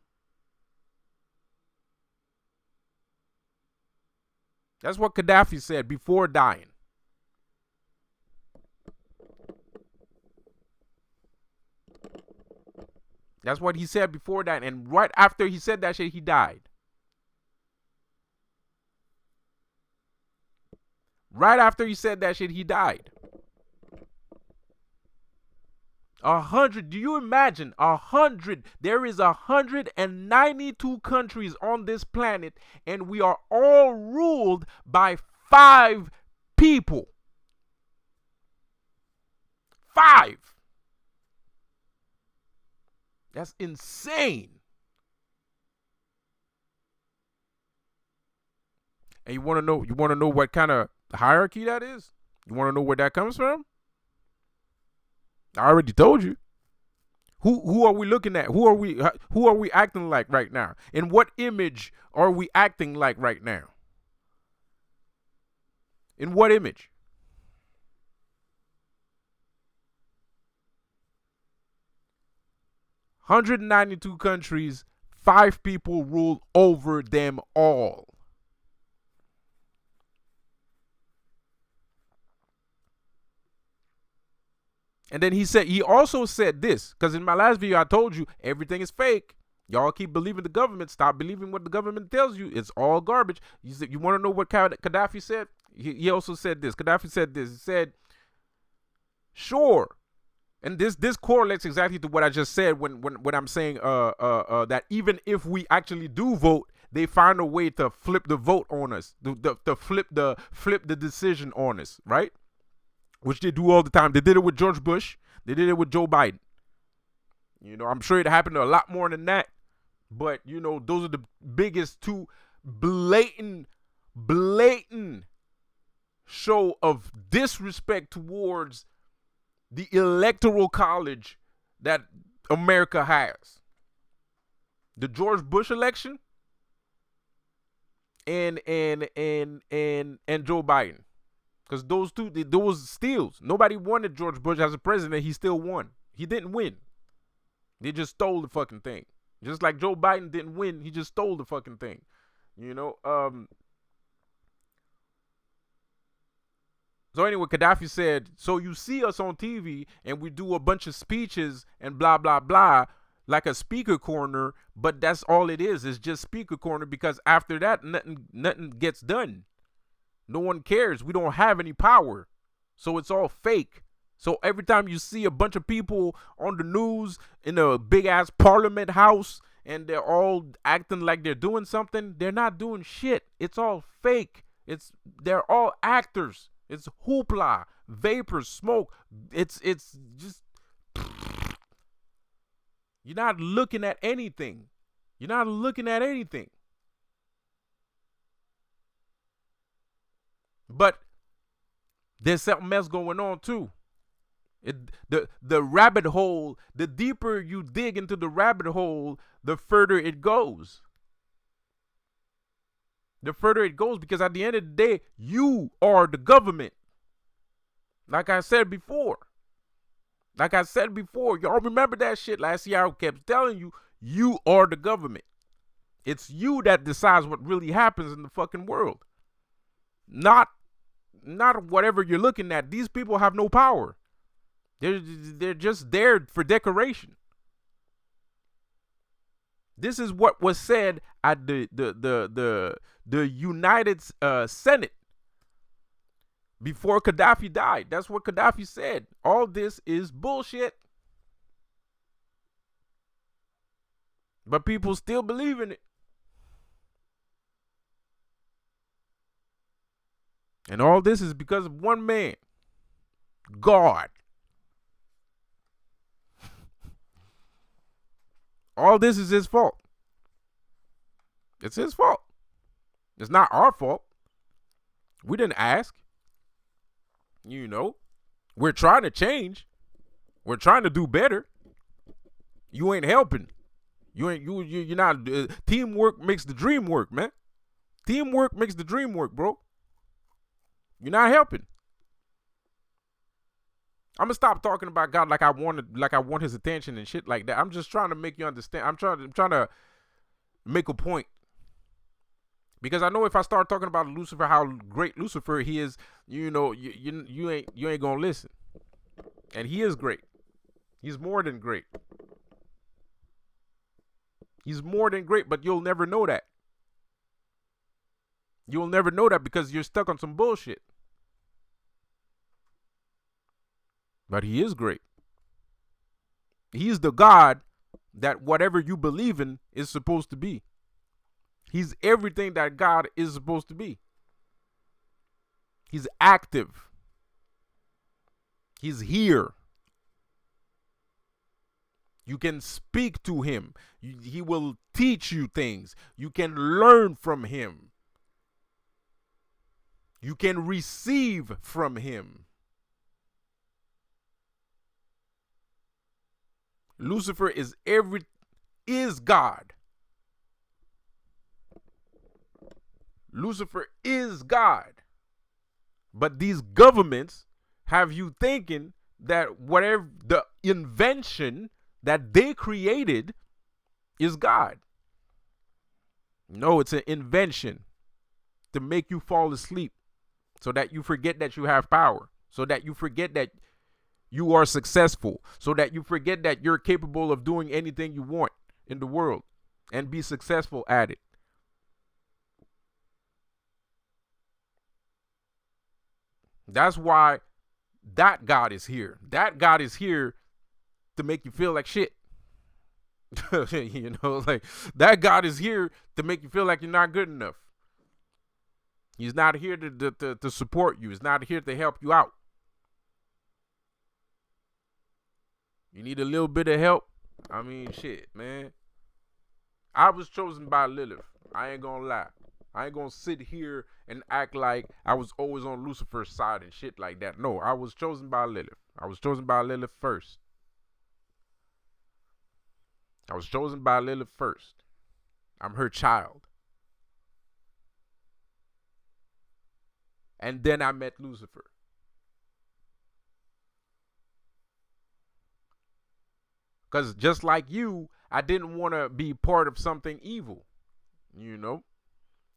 That's what Gaddafi said before dying. That's what he said before dying. And right after he said that shit, he died. Right after he said that shit, he died. 100. Do you imagine? 100. There is 192 countries on this planet, and we are all ruled by 5 people. 5. That's insane. And you want to know what kind of hierarchy that is? You want to know where that comes from? I already told you. Who are we looking at? Who are we acting like right now? In what image are we acting like right now? In what image? $192 countries, 5 people rule over them all. And then he also said this, because in my last video I told you everything is fake. Y'all keep believing the government. Stop believing what the government tells you. It's all garbage. You want to know what Gaddafi said? He also said this. Gaddafi said this. He said, sure. And this correlates exactly to what I just said when I'm saying that even if we actually do vote, they find a way to flip the vote on us, to flip the decision on us, right? Which they do all the time. They did it with George Bush. They did it with Joe Biden. You know, I'm sure it happened a lot more than that. But, you know, those are the biggest 2 blatant show of disrespect towards the electoral college that America has. The George Bush election and Joe Biden. Because those steals. Nobody wanted George Bush as a president. He still won. He didn't win. They just stole the fucking thing. Just like Joe Biden didn't win. He just stole the fucking thing. You know? So anyway, Gaddafi said, so you see us on TV and we do a bunch of speeches and blah, blah, blah, like a speaker corner. But that's all it is. It's just speaker corner because after that, nothing gets done. No one cares. We don't have any power. So it's all fake. So every time you see a bunch of people on the news in a big ass parliament house and they're all acting like they're doing something, they're not doing shit. It's all fake. They're all actors. It's hoopla, vapor, smoke. It's just, you're not looking at anything. You're not looking at anything. But there's something else going on too. The rabbit hole, the deeper you dig into the rabbit hole, the further it goes. The further it goes, because at the end of the day, you are the government. Like I said before. Y'all remember that shit last year? I kept telling you, you are the government. It's you that decides what really happens in the fucking world. Not whatever you're looking at. These people have no power. They're just there for decoration. This is what was said at the United Senate before Gaddafi died. That's what Gaddafi said. All this is bullshit. But people still believe in it. And all this is because of one man, God. All this is his fault. It's his fault. It's not our fault. We didn't ask. You know, we're trying to change. We're trying to do better. You ain't helping. You're not. Teamwork makes the dream work, man. Teamwork makes the dream work, bro. You're not helping. I'm gonna stop talking about God like I want his attention and shit like that. I'm just trying to make you understand. I'm trying to make a point. Because I know if I start talking about Lucifer, how great Lucifer he is, you know, you ain't gonna listen. And he is great. He's more than great. He's more than great, but you'll never know that. You'll never know that because you're stuck on some bullshit. But he is great. He's the God that whatever you believe in is supposed to be. He's everything that God is supposed to be. He's active. He's here. You can speak to him. He will teach you things. You can learn from him. You can receive from him. Lucifer is God. Lucifer is God. But these governments have you thinking that whatever the invention that they created is God. No, it's an invention to make you fall asleep so that you forget that you have power, so that you forget that you are successful, so that you forget that you're capable of doing anything you want in the world and be successful at it. That's why that God is here. That God is here to make you feel like shit. You know, like that God is here to make you feel like you're not good enough. He's not here to support you. He's not here to help you out. You need a little bit of help? I mean, shit, man. I was chosen by Lilith. I ain't gonna lie. I ain't gonna sit here and act like I was always on Lucifer's side and shit like that. No, I was chosen by Lilith. I was chosen by Lilith first. I was chosen by Lilith first. I'm her child. And then I met Lucifer. Because just like you, I didn't want to be part of something evil. You know?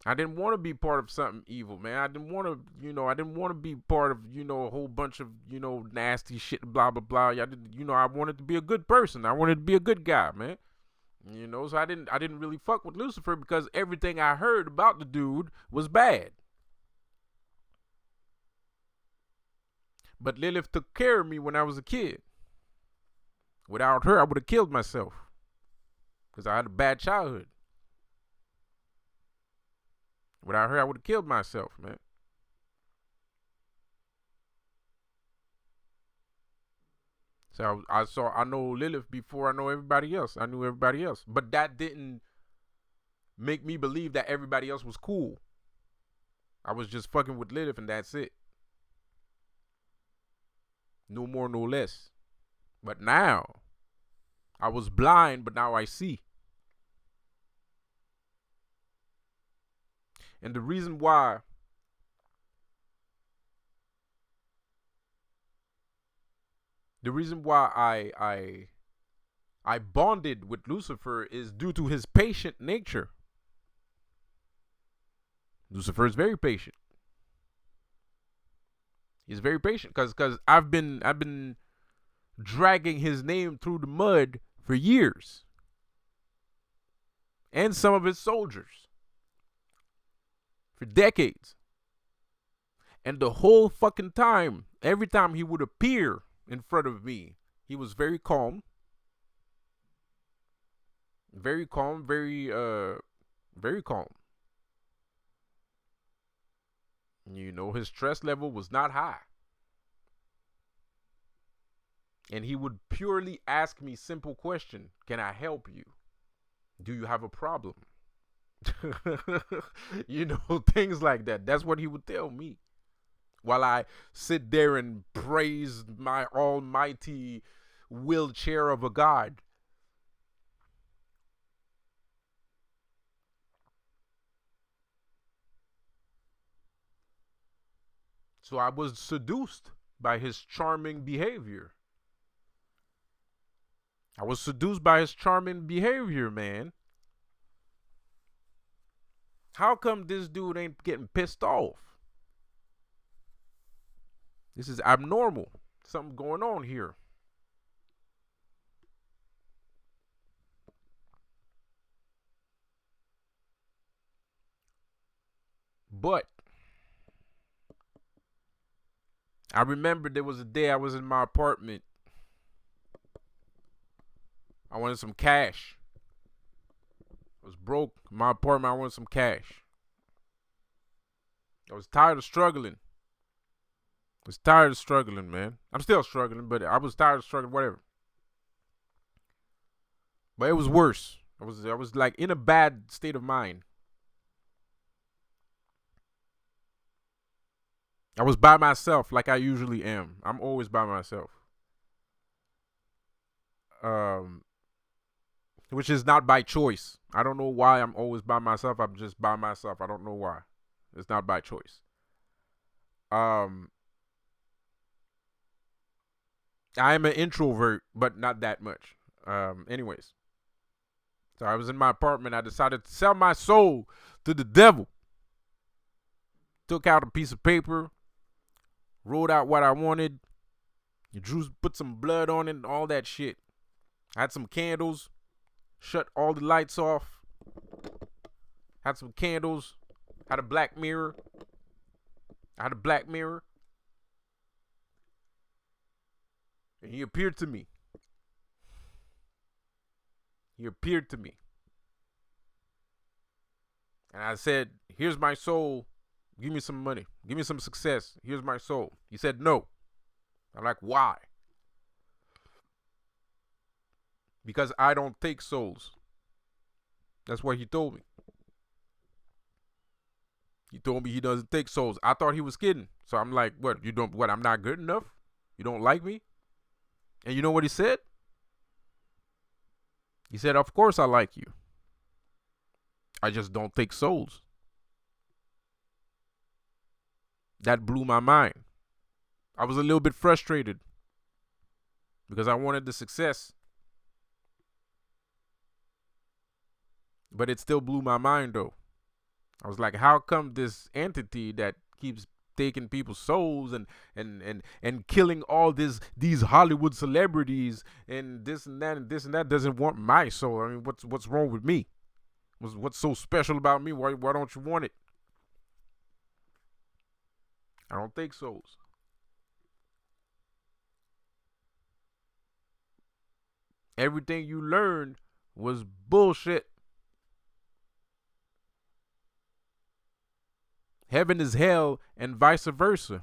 I didn't want to be part of something evil, man. I didn't want to be part of, a whole bunch of, nasty shit, blah, blah, blah. I wanted to be a good person. I wanted to be a good guy, man. So I didn't really fuck with Lucifer because everything I heard about the dude was bad. But Lilith took care of me when I was a kid. Without her, I would have killed myself. Because I had a bad childhood. Without her, I would have killed myself, man. So I know Lilith before I know everybody else. I knew everybody else. But that didn't make me believe that everybody else was cool. I was just fucking with Lilith and that's it. No more, no less. But now, I was blind, but now I see. And the reason why I bonded with Lucifer is due to his patient nature. Lucifer is very patient. He's very patient because I've been dragging his name through the mud for years, and some of his soldiers for decades. And the whole fucking time, every time he would appear in front of me, he was very calm, very calm, very calm. You know, his stress level was not high. And he would purely ask me simple question. Can I help you? Do you have a problem? You know, things like that. That's what he would tell me. While I sit there and praise my almighty wheelchair of a God. So I was seduced by his charming behavior. I was seduced by his charming behavior, man. How come this dude ain't getting pissed off? This is abnormal. Something going on here. But I remember there was a day I was in my apartment. I wanted some cash. I was broke in my apartment. I wanted some cash. I was tired of struggling. Man. I'm still struggling, but I was tired of struggling, whatever. But it was worse. I was like in a bad state of mind. I was by myself like I usually am. I'm always by myself. Which is not by choice. I don't know why I'm always by myself. I'm just by myself. I don't know why. It's not by choice. I am an introvert, but not that much. Anyways. So I was in my apartment. I decided to sell my soul to the devil. Took out a piece of paper. Wrote out what I wanted. Put some blood on it and all that shit. I had some candles. Shut all the lights off. Had some candles. Had a black mirror. And he appeared to me. And I said, here's my soul. Give me some money. Give me some success. Here's my soul. He said no. I'm like, why? Because I don't take souls. That's what he told me. He told me he doesn't take souls. I thought he was kidding. So I'm like, what? I'm not good enough? You don't like me? And you know what he said? He said, of course I like you. I just don't take souls. That blew my mind. I was a little bit frustrated because I wanted the success. But it still blew my mind though. I was like, how come this entity that keeps taking people's souls and killing all these Hollywood celebrities and this and that doesn't want my soul? I mean, what's wrong with me? What's so special about me? Why don't you want it? I don't take souls. Everything you learned was bullshit. Heaven is hell and vice versa.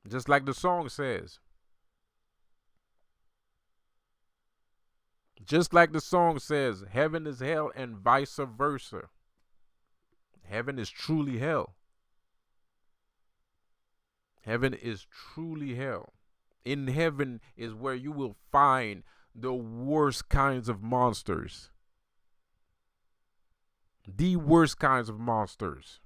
Just like the song says. Just like the song says, heaven is hell and vice versa. Heaven is truly hell. Heaven is truly hell. In heaven is where you will find the worst kinds of monsters. The worst kinds of monsters.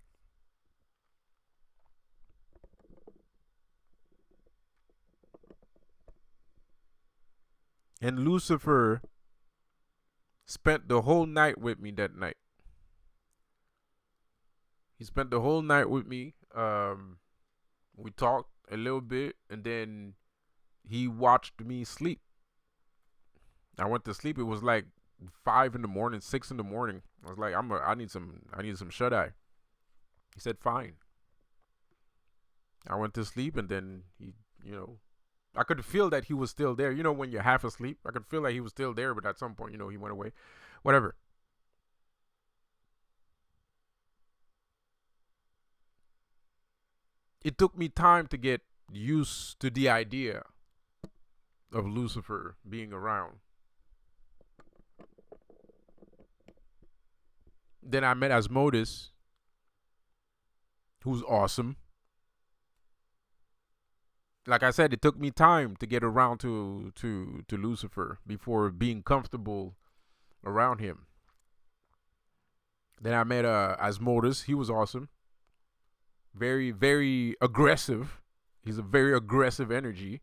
And Lucifer spent the whole night with me that night. He spent the whole night with me. We talked a little bit, and then he watched me sleep. I went to sleep. It was like 5 in the morning, 6 in the morning. I was like, I need some shut eye. He said, fine. I went to sleep, and then I could feel that he was still there. When you're half asleep, I could feel that he was still there, but at some point, he went away. Whatever. It took me time to get used to the idea of Lucifer being around. Then I met Asmodeus, who's awesome. Like I said, it took me time to get around to Lucifer before being comfortable around him. Then I met Asmodeus. He was awesome. Very, very aggressive. He's a very aggressive energy,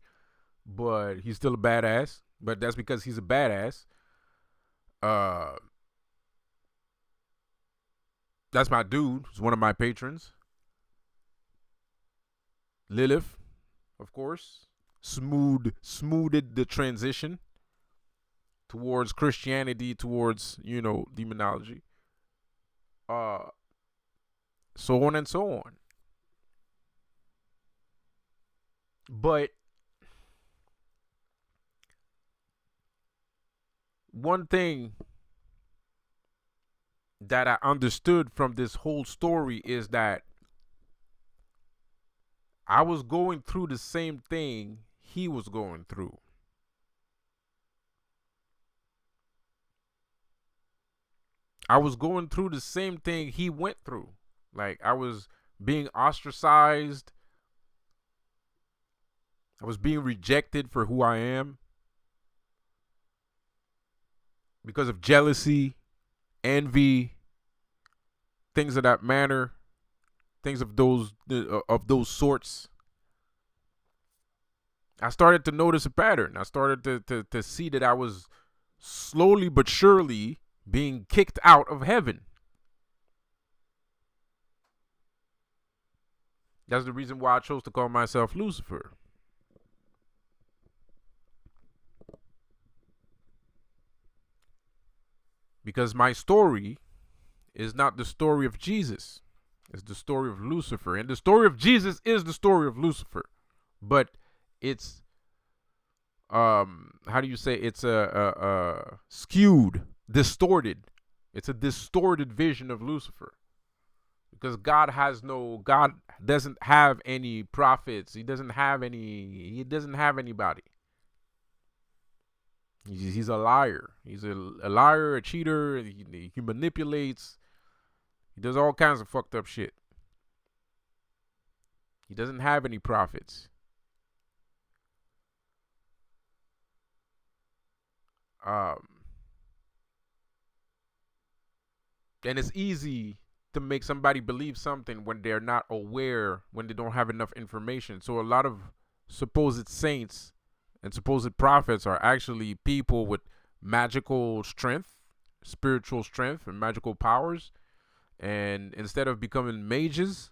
but he's still a badass. But that's because he's a badass. That's my dude. He's one of my patrons. Lilith, of course, smoothed the transition towards Christianity, towards demonology, so on and so on. But one thing that I understood from this whole story is that I was going through the same thing he was going through. I was going through the same thing he went through. Like, I was being ostracized. I was being rejected for who I am because of jealousy, envy, things of that manner, things of those sorts. I started to notice a pattern. I started to see that I was slowly but surely being kicked out of heaven. That's the reason why I chose to call myself Lucifer. Because my story is not the story of Jesus. It's the story of Lucifer. And the story of Jesus is the story of Lucifer. But it's, how do you say, it's a skewed, distorted. It's a distorted vision of Lucifer. Because God doesn't have any prophets. He doesn't have anybody. He's a liar. He's a liar, a cheater. He manipulates. He does all kinds of fucked up shit. He doesn't have any prophets. And it's easy to make somebody believe something when they're not aware, when they don't have enough information. So a lot of supposed saints and supposed prophets are actually people with magical strength, spiritual strength, and magical powers. And instead of becoming mages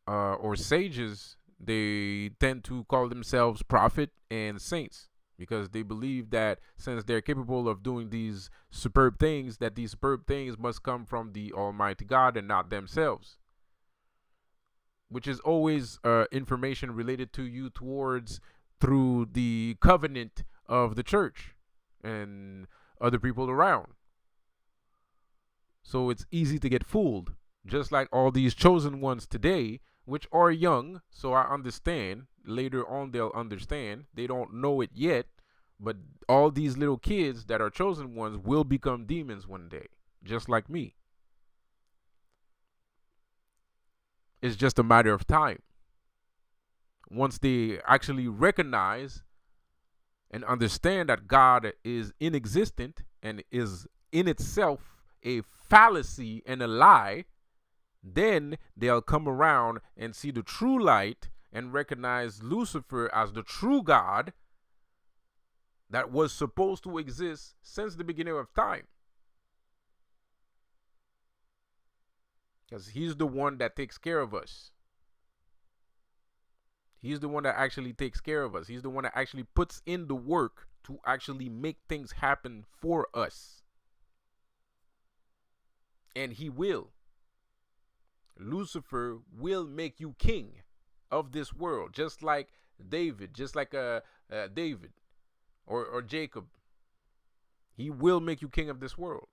or sages, they tend to call themselves prophet and saints, because they believe that since they're capable of doing these superb things, that these superb things must come from the Almighty God and not themselves, which is always information related to you through the covenant of the church and other people around. So it's easy to get fooled, just like all these chosen ones today, which are young. So I understand. Later on, they'll understand. They don't know it yet, but all these little kids that are chosen ones will become demons one day, just like me. It's just a matter of time. Once they actually recognize and understand that God is inexistent and is in itself a fallacy and a lie, then they'll come around and see the true light and recognize Lucifer as the true God that was supposed to exist since the beginning of time. Because he's the one that takes care of us. He's the one that actually takes care of us. He's the one that actually puts in the work to actually make things happen for us. And he will. Lucifer will make you king of this world, just like David, just like David or Jacob. He will make you king of this world.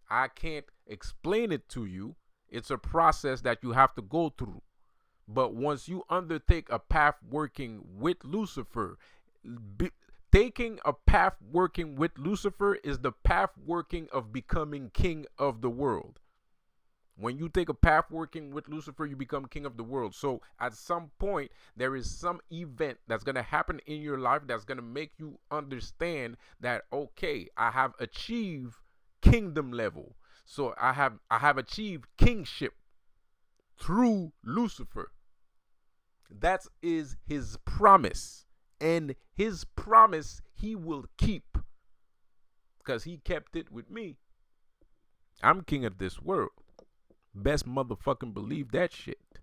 I can't explain it to you. It's a process that you have to go through. But once you undertake a path working with Lucifer, taking a path working with Lucifer is the path working of becoming king of the world. When you take a path working with Lucifer, you become king of the world. So at some point, there is some event that's going to happen in your life that's going to make you understand that, okay, I have achieved kingdom level. So I have achieved kingship through Lucifer. That is his promise. And his promise he will keep. Because he kept it with me. I'm king of this world. Best motherfucking believe that shit.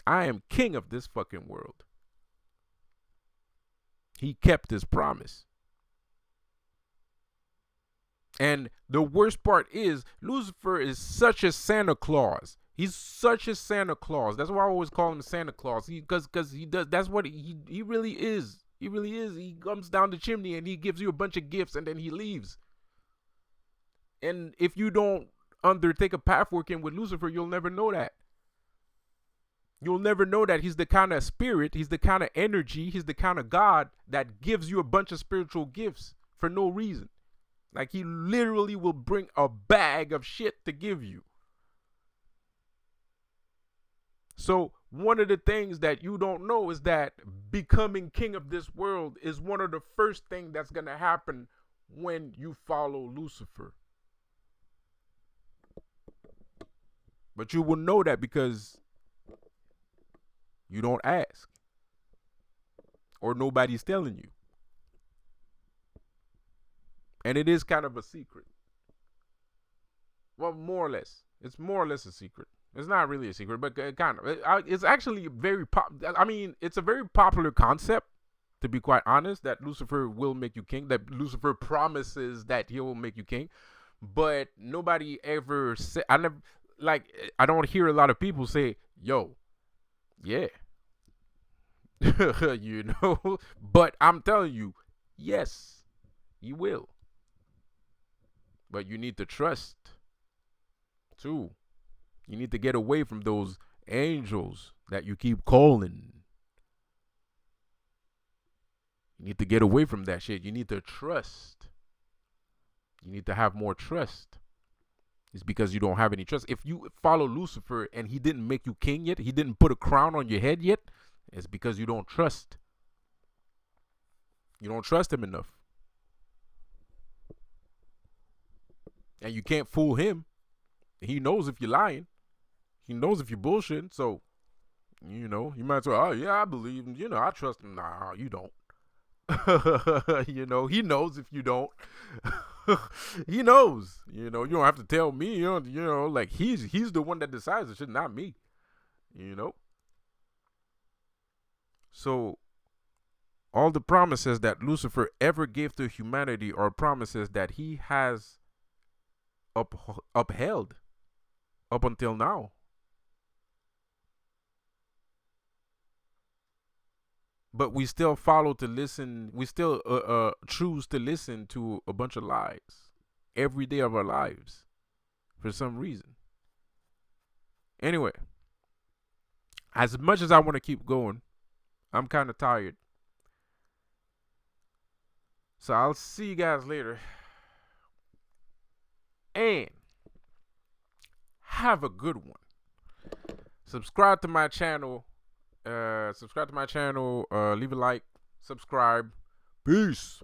I am king of this fucking world. He kept his promise. And the worst part is Lucifer is such a Santa Claus. He's such a Santa Claus. That's why I always call him Santa Claus. Because he does. That's what he really is. He really is. He comes down the chimney and he gives you a bunch of gifts and then he leaves. And if you don't undertake a path working with Lucifer, you'll never know that. You'll never know that he's the kind of spirit, he's the kind of energy, he's the kind of God that gives you a bunch of spiritual gifts for no reason. Like he literally will bring a bag of shit to give you. So one of the things that you don't know is that becoming king of this world is one of the first things that's going to happen when you follow Lucifer. But you will know that because you don't ask. Or nobody's telling you. And it is kind of a secret. Well, more or less. It's more or less a secret. It's not really a secret, but kind of. It's actually it's a very popular concept, to be quite honest, that Lucifer will make you king, that Lucifer promises that he will make you king. But nobody ever said, I don't hear a lot of people say, yo, yeah. You know? But I'm telling you, yes, he will. But you need to trust, too. You need to get away from those angels that you keep calling. You need to get away from that shit. You need to trust. You need to have more trust. It's because you don't have any trust. If you follow Lucifer and he didn't make you king yet, he didn't put a crown on your head yet, it's because you don't trust. You don't trust him enough. And you can't fool him. He knows if you're lying. He knows if you're bullshitting. So, you know, you might say, oh, yeah, I believe him. You know, I trust him. Nah, you don't. You know, he knows if you don't. He knows. You know, you don't have to tell me. You know, like he's the one that decides the shit, not me. You know. So, all the promises that Lucifer ever gave to humanity are promises that he has upheld up until now. But we still follow to listen. We still choose to listen to a bunch of lies every day of our lives for some reason. Anyway, as much as I want to keep going, I'm kind of tired. So I'll see you guys later. And have a good one. Subscribe to my channel. Leave a like. Subscribe. Peace.